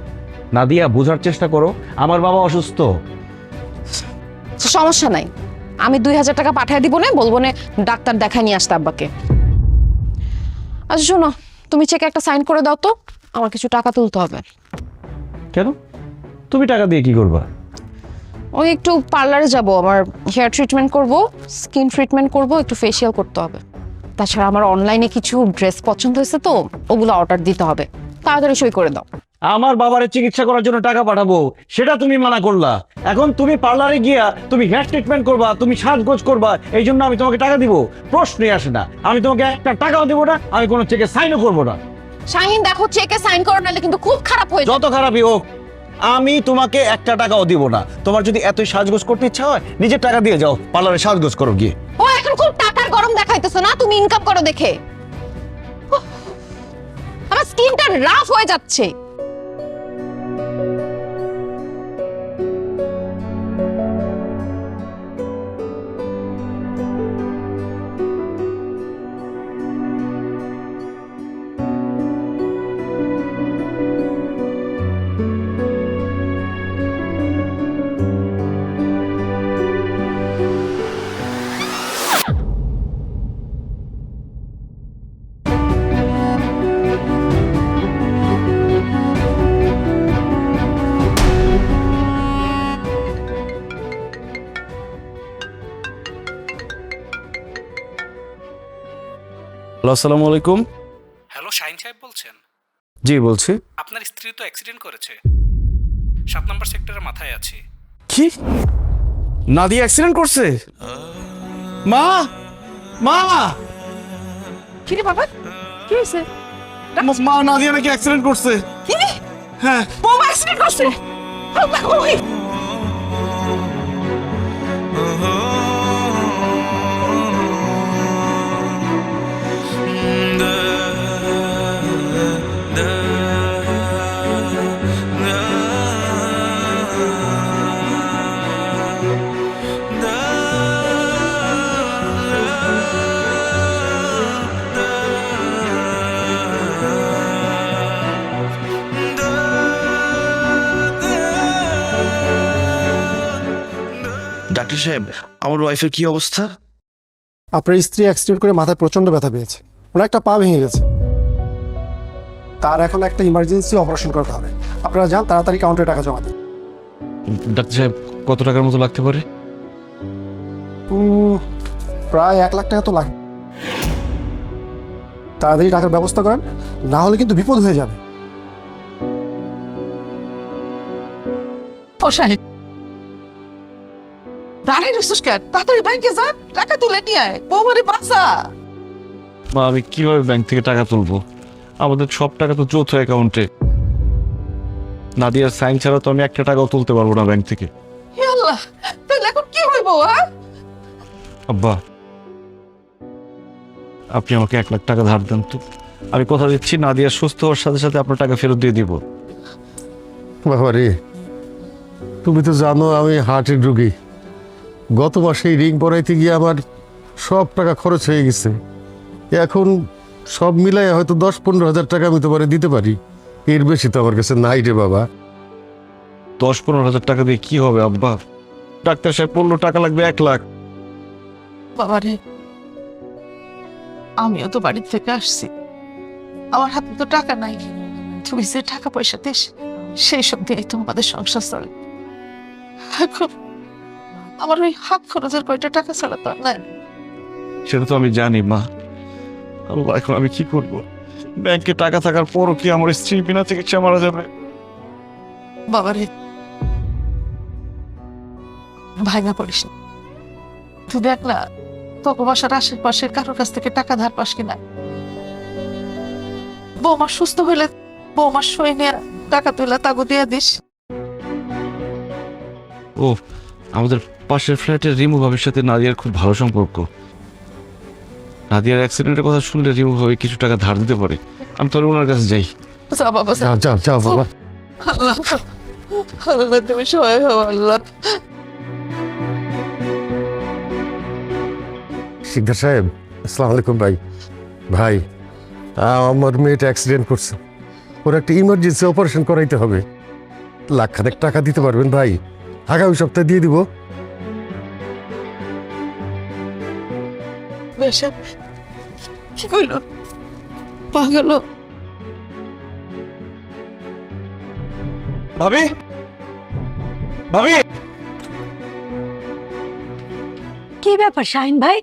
নাদিয়া বোঝার চেষ্টা করো, আমার বাবা অসুস্থ। সমস্যা নাই, আমি 2,000 টাকা পাঠিয়ে দিব না, বলবো না ডাক্তার দেখায় নিয়ে আসতে আব্বাকে। আচ্ছা শোনো, তুমি চেকে একটা সাইন করে দাও তো, আমার কিছু টাকা তুলতে হবে। কেন? তুমি টাকা দিয়ে কি করবা? ওই একটু পার্লারে যাব, আমার হেয়ার ট্রিটমেন্ট করব, স্কিন ট্রিটমেন্ট করব, একটু ফেসিয়াল করতে হবে। তাছাড়া আমার অনলাইনে কিছু ড্রেস পছন্দ হয়েছে তো, ওগুলো অর্ডার দিতে হবে। তাড়াতাড়ি সই করে দাও। আমার বাবারে চিকিৎসা করার জন্য টাকা পাঠাবো, সেটা তুমি মানা করলা। এখন তুমি পার্লারে গিয়া তুমি হেয়ার ট্রিটমেন্ট করবা, তুমি সাজগোজ করবা, এই জন্য আমি তোমাকে টাকা দিব? প্রশ্নই আসে না। আমি তোমাকে একটা টাকাও দেবো না, আমি কোনো চেকে সাইনও করবো না। শাহিন দেখো, চেকে সাইন করো, নাহলে কিন্তু খুব খারাপ হয়ে যাবে। যত খারাপই হোক, আমি তোমাকে একটা টাকাও দিব না। তোমার যদি এতই সাজগোজ করতে ইচ্ছা হয়, নিজের টাকা দিয়ে যাও, পার্লারে সাজগোজ করো গিয়ে। ও এখন খুব টাকার গরম দেখাইতেছো না, তুমি ইনকাম করো দেখে। স্কিনটা রাফ হয়ে যাচ্ছে। হ্যালো, আসসালামু আলাইকুম। হ্যালো, শাহিন সাহেব বলছেন? জি বলছি। আপনার স্ত্রী তো অ্যাক্সিডেন্ট করেছে, 7 নম্বর সেক্টরের মাথায় আছে। কি? নাদিয়া অ্যাক্সিডেন্ট করছে? মা, মা, কি রে বাবা, কি হয়েছে? মা, নাদিয়া নাকি অ্যাক্সিডেন্ট করছে। কি? হ্যাঁ। বৌমা অ্যাক্সিডেন্ট করছে? আল্লাহ, ওই ডাক্তার সাহেব, আমার ওয়াইফের কি অবস্থা? আপনার স্ত্রী অ্যাক্সিডেন্ট করে মাথায় প্রচন্ড ব্যথা পেয়েছে, ওনার একটা পা ভেঙে গেছে, তার এখন একটা ইমার্জেন্সি অপারেশন করতে হবে। আপনারা যান, তাড়াতাড়ি কাউন্টারে টাকা জমা দিন। ডাক্তার সাহেব, কত টাকার মতো লাগতে পারে? প্রায় 1 লাখ টাকা তো লাগবে। তাড়াতাড়ি টাকার ব্যবস্থা করেন, না হলে কিন্তু বিপদ হয়ে যাবে। ও সাহেব, দাঁড়িয়ে রইছিস কেন? তাড়াতাড়ি ব্যাংকে যা, টাকা তুলে নিয়ে আয়, বৌমারে বাঁচা। মা, আমি কিভাবে ব্যাংক থেকে টাকা তুলবো? আমাদের সব টাকা তো যৌথ অ্যাকাউন্টে। নাদিয়ার সাইন ছাড়া তো আমি একটা টাকাও তুলতে পারবো না ব্যাংক থেকে। হে আল্লাহ, তাহলে এখন কি হইব? আব্বা, আপনি আমাকে 1 লাখ টাকা ধার দেন তো। আমি কথা দিচ্ছি, নাদিয়া সুস্থ হওয়ার সাথে সাথে আপনার টাকা ফেরত দিয়ে দিব। বাবা রে, তুমি তো জানো আমি হার্টের রোগী। গত মাসে রিং পরাইতে গিয়ে আমার সব টাকা খরচ হয়ে গেছে। এখন সব মিলাই হয়তো 10-15 হাজার টাকা আমি তোমারে দিতে পারি, এর বেশি তো আমার কাছে নাই রে বাবা। 10-15 হাজার টাকা দিয়ে কি হবে আব্বা? ডাক্তার সাহেব বললো টাকা লাগবে 1 লাখ। বাবারে, আমিও তো বাড়ি থেকে আসছি, আমার হাতে তো টাকা নাই। তুমি যে টাকা পয়সা দিস, সেই সব দিয়েই তো আমাদের সংসার চলে। এখন আমার ওই হাত খরচের কয়টা টাকা ছাড়া তো আর নাই। সেটা তো আমি জানি মা। আল্লাহ, এখন আমি কি করব? ব্যাংকে টাকা থাকার পরও কি আমার স্ত্রী বিনা চিকিৎসা মারা যাবে? বাবারে, ভাঙা পড়িস না। তুই দেখ না, তোকে বাসার আশেপাশের কারোর কাছ থেকে টাকা ধার পাস কিনা। বৌমা সুস্থ হইলে বৌমার সই নিয়ে টাকা তুলে তাগো দিয়ে দিস। ও, আমাদের পাশের ফ্ল্যাটের রিমু ভাবির সাথে নাদিয়ার খুব ভালো সম্পর্ক। নাদিয়ার অ্যাক্সিডেন্টের কথা শুনলে রিমু ভাবি কিছু টাকা ধার দিতে পারে। আমি তাহলে ওনার কাছে যাই। যা বাবা, যা। যাও যাও যাও বাবা। আল্লাহ, আল্লাহ তুমি সহায় হও আল্লাহ। শিকদার সাহেব, আসসালামু আলাইকুম। ভাই ভাই, আমার মেয়েটা অ্যাক্সিডেন্ট করছে, ওর একটা ইমার্জেন্সি অপারেশন করাইতে হবে। 1 লাখ টাকা দিতে পারবেন ভাই? আগামী সপ্তাহে দিয়ে দিব। বেশ, কি কইল? পাগল। ভাবি, ভাবি, কি ব্যাপার শাহিন ভাই,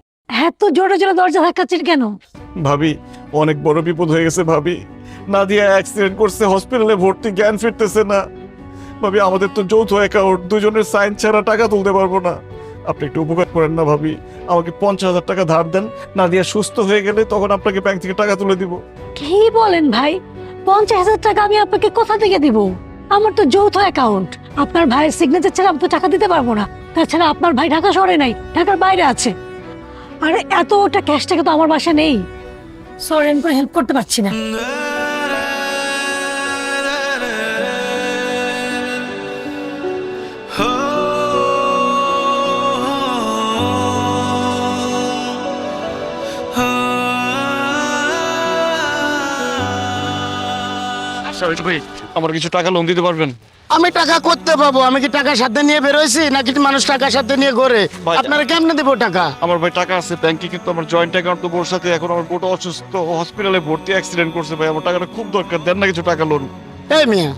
এত জোরে জোরে দরজা ধাক্কাচ্ছেন কেন? ভাবি, অনেক বড় বিপদ হয়ে গেছে ভাবি। নাদিয়া অ্যাক্সিডেন্ট করছে, হসপিটালে ভর্তি, জ্ঞান ফিরতেছে না। ভাবি, আমাদের তো যৌথ অ্যাকাউন্ট, দুজনের সাইন ছাড়া টাকা তুলতে পারবো না। আপনি একটু উপকার করেন না ভাবি, আমাকে 50,000 টাকা ধার দেন। নাদিয়া সুস্থ হয়ে গেলে তখন আপনাকে ব্যাংক থেকে টাকা তুলে দিব। কি বলেন ভাই? 50,000 টাকা আমি আপনাকে কোথা থেকে দিব? আমার তো যৌথ অ্যাকাউন্ট, আপনার ভাইয়ের সিগনেচার ছাড়া আমি তো টাকা দিতে পারবো না। তাছাড়া আপনার ভাই ঢাকা শহরে নাই, ঢাকার বাইরে আছে। আরে এতটা ক্যাশ টাকা তো আমার বাসায় নেই। সরি, আমি হেল্প করতে পারছি না। শাহিন ভাই, আমার কিছু টাকা লোন দিতে পারবেন? আমি টাকা করতে পাবো? আমি কি টাকা সাথে নিয়ে বেরোইছি নাকি মানুষ টাকা সাথে নিয়ে ঘোরে? ভাই, আপনারা কেমনে দেবো টাকা? আমার ভাই টাকা আছে ব্যাংকে, কিন্তু আমার জয়েন্ট অ্যাকাউন্ট তো বোর সাথে। এখন আমার বোটা অসুস্থ, হসপিটালে ভর্তি, অ্যাক্সিডেন্ট করছে ভাই। আমার টাকাটা খুব দরকার, দেন না কিছু টাকা লোন। এই মিয়া,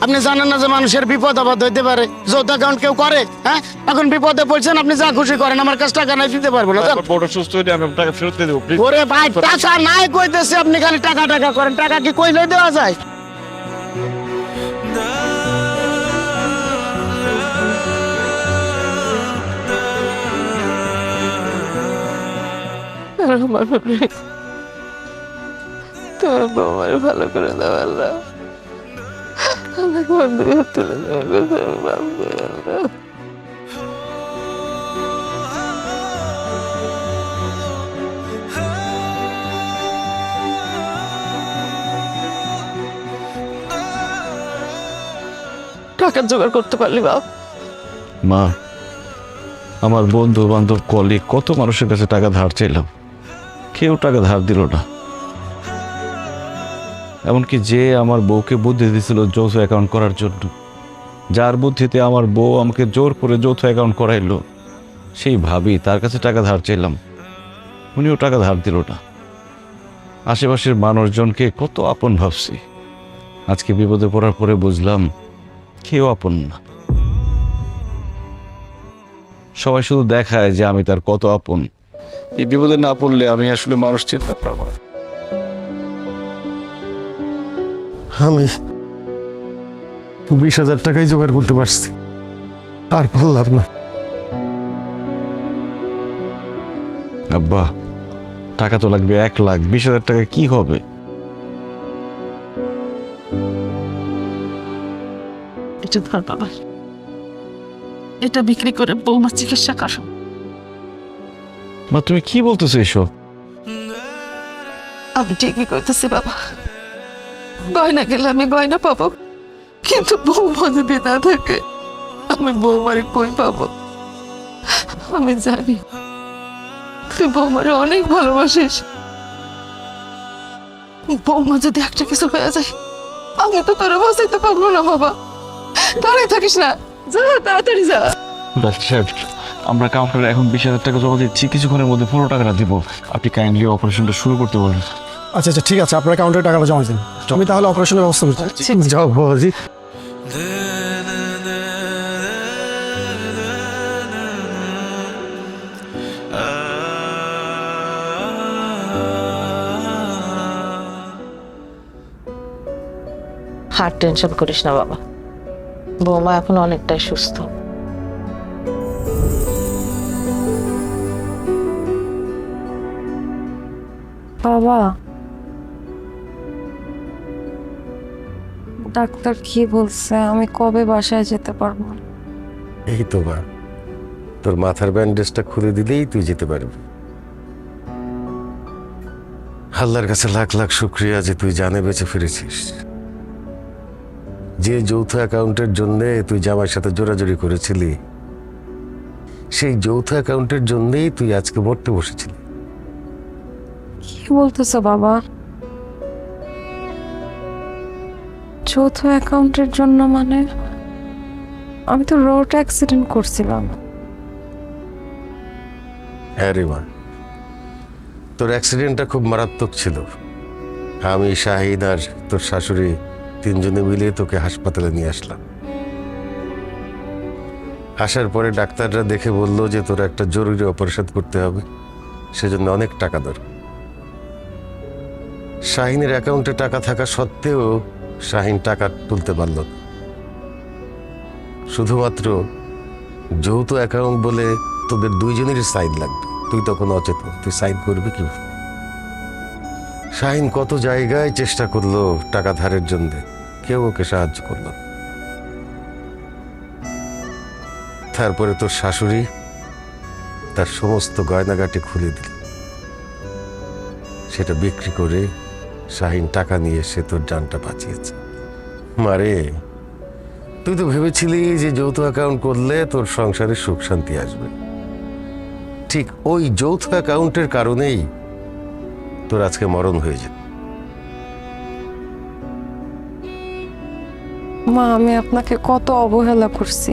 আপনি জানেন না যে মানুষের বিপদ আপদ হইতে পারে? যৌথ অ্যাকাউন্ট কেউ করে? হ্যাঁ, এখন বিপদে পড়ছেন, আপনি যা খুশি করেন, আমার কাছে টাকা নাই, দিতে পারবো না। আমার বোটা সুস্থ হয়ে আমি টাকা ফেরত দিয়ে দেবো please। ওরে ভাই, টাকা নাই কইতেছে, আপনি খালি টাকা টাকা করেন। টাকা কি কইলে দেওয়া যায়? তোমার বৌমার ভালো করে দাও আল্লাহ। আমাকে বন্ধু তুলে দেওয়ার টাকার জোগাড় করতে পারলি বাপ? মা, আমার বন্ধু বান্ধব কলিগ কত মানুষের কাছে টাকা ধার চাইলাম, কেউ টাকা ধার দিল না। এমনকি যে আমার বউকে বুদ্ধি দিয়েছিল যৌথ অ্যাকাউন্ট করার জন্য, যার বুদ্ধিতে আমার বউ আমাকে জোর করে যৌথ অ্যাকাউন্ট করাইলো, সেই ভাবি তার কাছে টাকা ধার চাইলাম, উনিও টাকা ধার দিল না। আশেপাশের মানুষজনকে কত আপন ভাবছি, আজকে বিপদে পড়ার পরে বুঝলাম কেউ আপন না। সবাই শুধু দেখায় যে আমি তার কত আপন। এই বিপদে না পড়লে আমি আসলে মানুষ চিনতে পারবো না। আমি 20,000 টাকাই জোগাড় করতে পারছি, আর বললাম না। আব্বা, টাকা তো লাগবে 1 লাখ। 20,000 টাকা কি হবে? এটা ধর বাবা, এটা বিক্রি করে বৌমার চিকিৎসা করো। মা, তুমি কি বলতেছো এসব? আমি ঠিকই করতেছি বাবা। গয়না গেলে আমি গয়না পাবো, কিন্তু বৌমা যদি না থাকে আমি বৌমারে কই পাবো? আমি জানি তুই বৌমারে অনেক ভালোবাসিস। বৌমা যদি একটা কিছু হয়ে যায় আমি তো তোরা বাঁচাইতে পারবো না বাবা। দাঁড়িয়ে থাকিস না, যা তাড়াতাড়ি যা। ডাক্তার সাহেব, আমরা কাউন্টারে এখন 20,000 টাকা জমা দিচ্ছি, কিছুক্ষণের মধ্যে 15 টাকাটা দিব। আপনি কাইন্ডলি অপারেশনটা শুরু করতে বলেন। আচ্ছা আচ্ছা, ঠিক আছে, আপনারা কাউন্টারে টাকাটা জমা দিন, আমি তাহলে অপারেশনের ব্যবস্থা করছি। যাও বাবাজি। আর টেনশন করিস না বাবা, বৌমা এখন অনেকটাই সুস্থ। বাবা, ডাক্তার কি বলছে? আমি কবে বাসায় যেতে পারবো? এই তো মা, তোর মাথার ব্যান্ডেজটা খুলে দিলেই তুই যেতে পারবি। আল্লাহর কাছে লাখ লাখ শুক্রিয়া যে তুই জানে বেঁচে ফিরেছিস। যে যৌথ অ্যাকাউন্টের জন্য তুই জামাইয়ের সাথে জোরাজোরি করেছিলি, সেই যৌথ অ্যাকাউন্টের জন্যই তুই আজকে মরতে বসেছিলি। কি বলতেছো বাবা? যৌথ অ্যাকাউন্টের জন্য মানে? আমি তো রোড অ্যাক্সিডেন্ট করছিলাম। হ্যাঁ রে মা, তোর অ্যাক্সিডেন্টটা খুব মারাত্মক ছিল। আমি, শাহিদ আর তোর শাশুড়ি 3 জনে মিলে তোকে হাসপাতালে নিয়ে আসলাম। আসার পরে ডাক্তাররা দেখে বলল যে তোর একটা জরুরি অপারেশন করতে হবে, সেজন্য অনেক টাকা দরকার। শাহিনের অ্যাকাউন্টে টাকা থাকা সত্ত্বেও শাহিন টাকা তুলতে পারল না। শুধুমাত্র যৌথ অ্যাকাউন্ট বলে তোদের 2 জনেরই সাইন লাগবে। তুই তখন অচেতন, তুই সাইন করবি কি? শাহিন কত জায়গায় চেষ্টা করলো টাকা ধারের জন্য, কেউ ওকে সাহায্য করলো না। তারপরে তোর শাশুড়ি তার সমস্ত গয়নাগাটি খুলে দিল। সেটা বিক্রি করে শাহিন টাকা নিয়ে সে তোর জানটা বাঁচিয়েছে। মারে, তুই তো ভেবেছিলি যে যৌথ অ্যাকাউন্ট করলে তোর সংসারে সুখ শান্তি আসবে। ঠিক ওই যৌথ অ্যাকাউন্টের কারণেই তোর আজকে মরণ হয়ে যেত। মা, আমি আপনাকে কত অবহেলা করছি।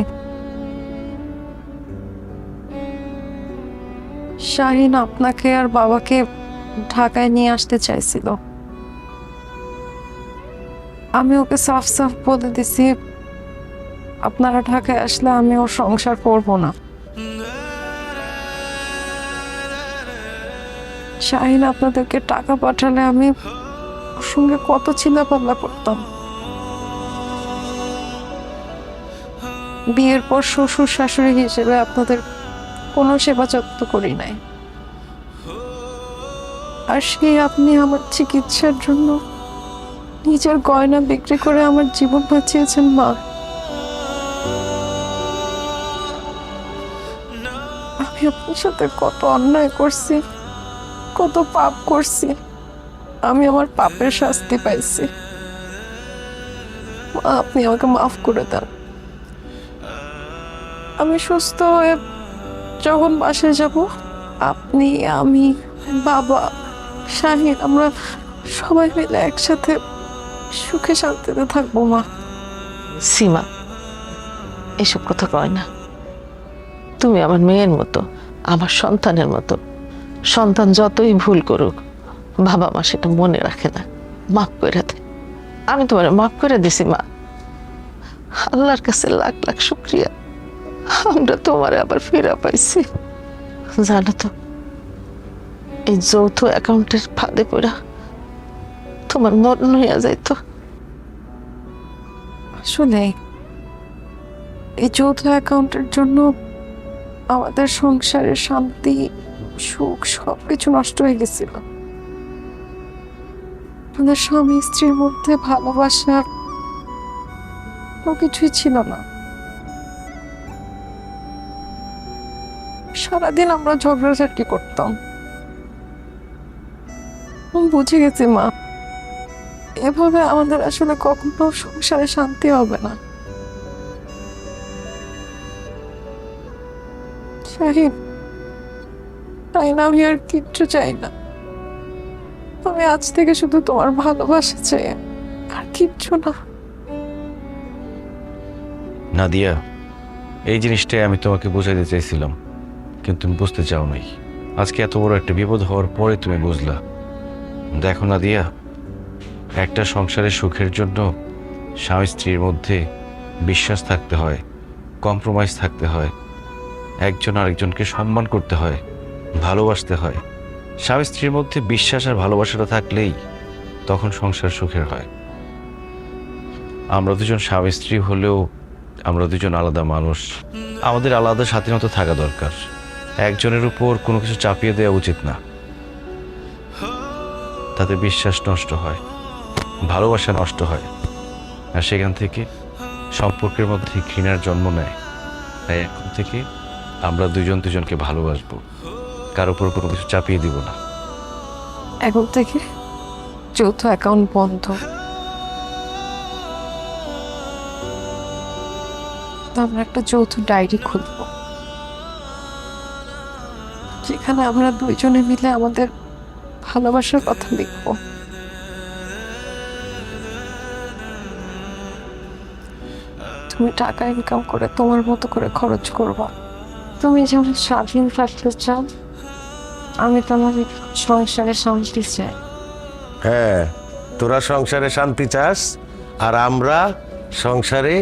শাহিন আপনাকে আর বাবাকে ঢাকায় নিয়ে আসতে চাইছিল। আমি ওকে সাফ সাফ বলে দিছি আপনারা ঢাকায় আসলে আমি ওর সংসার করব না। শাহিন আপনাদেরকে টাকা পাঠালে আমি ওর সঙ্গে কত চিল্লাপাল্লা করতাম। বিয়ের পর শ্বশুর শাশুড়ি হিসেবে আপনাদের কোনো সেবা যত্ন করি নাই। আর সেই আপনি আমার চিকিৎসার জন্য নিজের গয়না বিক্রি করে আমার জীবন বাঁচিয়েছেন মা। আমি আপনার সাথে কত অন্যায় করছি, কত পাপ করছি। আমি আমার পাপের শাস্তি পাইছি। মা, আপনি আমাকে মাফ করে দেন। আমি সুস্থ হয়ে যখন বাসায় যাব, আপনি, আমি, বাবা, শাহিন, আমরা সবাই মিলে একসাথে সুখে শান্তিতে থাকবো মা। সীমা, এসব কথা কয় না। তুমি আমার মেয়ের মতো, আমার সন্তানের মতো। সন্তান যতই ভুল করুক, বাবা মা সেটা মনে রাখে না, মাফ করে দেয়। আমি তোমার মাফ করে দিছি মা। আল্লাহর কাছে লাখ লাখ শুকরিয়া, আমরা তোমার আবার ফিরা পাইছি। জানো তো, এই যৌথ অ্যাকাউন্টের ফাঁদে পড়া তোমার মরণ হইয়া যাইতো। আসলে এই যৌথ অ্যাকাউন্টের জন্য আমাদের সংসারের শান্তি, সুখ সবকিছু নষ্ট হয়ে গেছিল। আমাদের স্বামী স্ত্রীর মধ্যে ভালোবাসা কোনো কিছুই ছিল না। সারাদিন আমরা ঝগড়াঝাটি করতাম। আমি বুঝে গেছি মা, এভাবে আমাদের আসলে কখনো সংসারে শান্তি হবে না। শাহিন, তাই না, আমি আর কিচ্ছু চাই না। আমি আজ থেকে শুধু তোমার ভালোবাসা চাই, আর কিচ্ছু না। নাদিয়া, এই জিনিসটাই আমি তোমাকে বোঝাইতে চাইছিলাম, কিন্তু তুমি বুঝতে চাও নাই। আজকে এত বড় একটা বিপদ হওয়ার পরে তুমি বুঝলা। দেখো নাদিয়া, একটা সংসারের সুখের জন্য স্বামী স্ত্রীর মধ্যে বিশ্বাস থাকতে হয়, কম্প্রোমাইজ থাকতে হয়, একজন আরেকজনকে সম্মান করতে হয়, ভালোবাসতে হয়। স্বামী স্ত্রীর মধ্যে বিশ্বাস আর ভালোবাসাটা থাকলেই তখন সংসার সুখের হয়। আমরা দুজন স্বামী স্ত্রী হলেও আমরা দুজন আলাদা মানুষ। আমাদের আলাদা স্বাধীনতা থাকা দরকার। একজনের উপর কোনো কিছু চাপিয়ে দেওয়া উচিত না, তাতে বিশ্বাস নষ্ট হয়, ভালোবাসা নষ্ট হয়, আর সেখান থেকে সম্পর্কের মধ্যে ঘৃণার জন্ম নেয়। তাই এখন থেকে আমরা দুজন দুজনকে ভালোবাসবো, কার উপর কোনো কিছু চাপিয়ে দিব না। এখন থেকে যৌথ অ্যাকাউন্ট বন্ধ। আমরা একটা যৌথ ডায়েরি খুলব, যেখানে আমরা দুইজনে মিলে আমাদের ভালোবাসার কথা লিখব। তুমি টাকা ইনকাম করে তোমার মতো করে খরচ করবা। তুমি যেমন স্বাধীন থাকতে চাও, আমি তোমার সংসারে শান্তি চাই। হ্যাঁ, তোরা সংসারে শান্তি চাস, আর আমরা সংসারে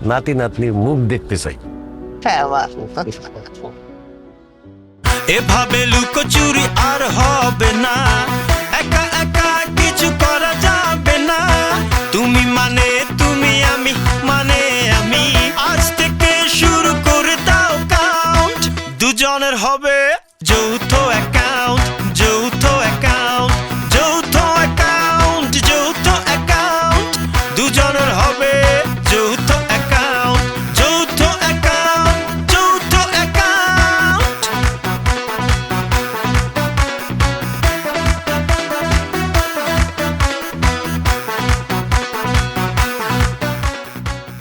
নাতি নাতনির মুখ দেখতে চাই। হ্যাঁ মা। এভাবে লুকোচুরি আর হবে না, একা একা কিছু করা যাবে না। তুমি মানে তুমি, আমি মানে আমি, আজ থেকে শুরু করে দাও কাউন্ট। দুজনের হবে যৌথ অ্যাকাউন্ট।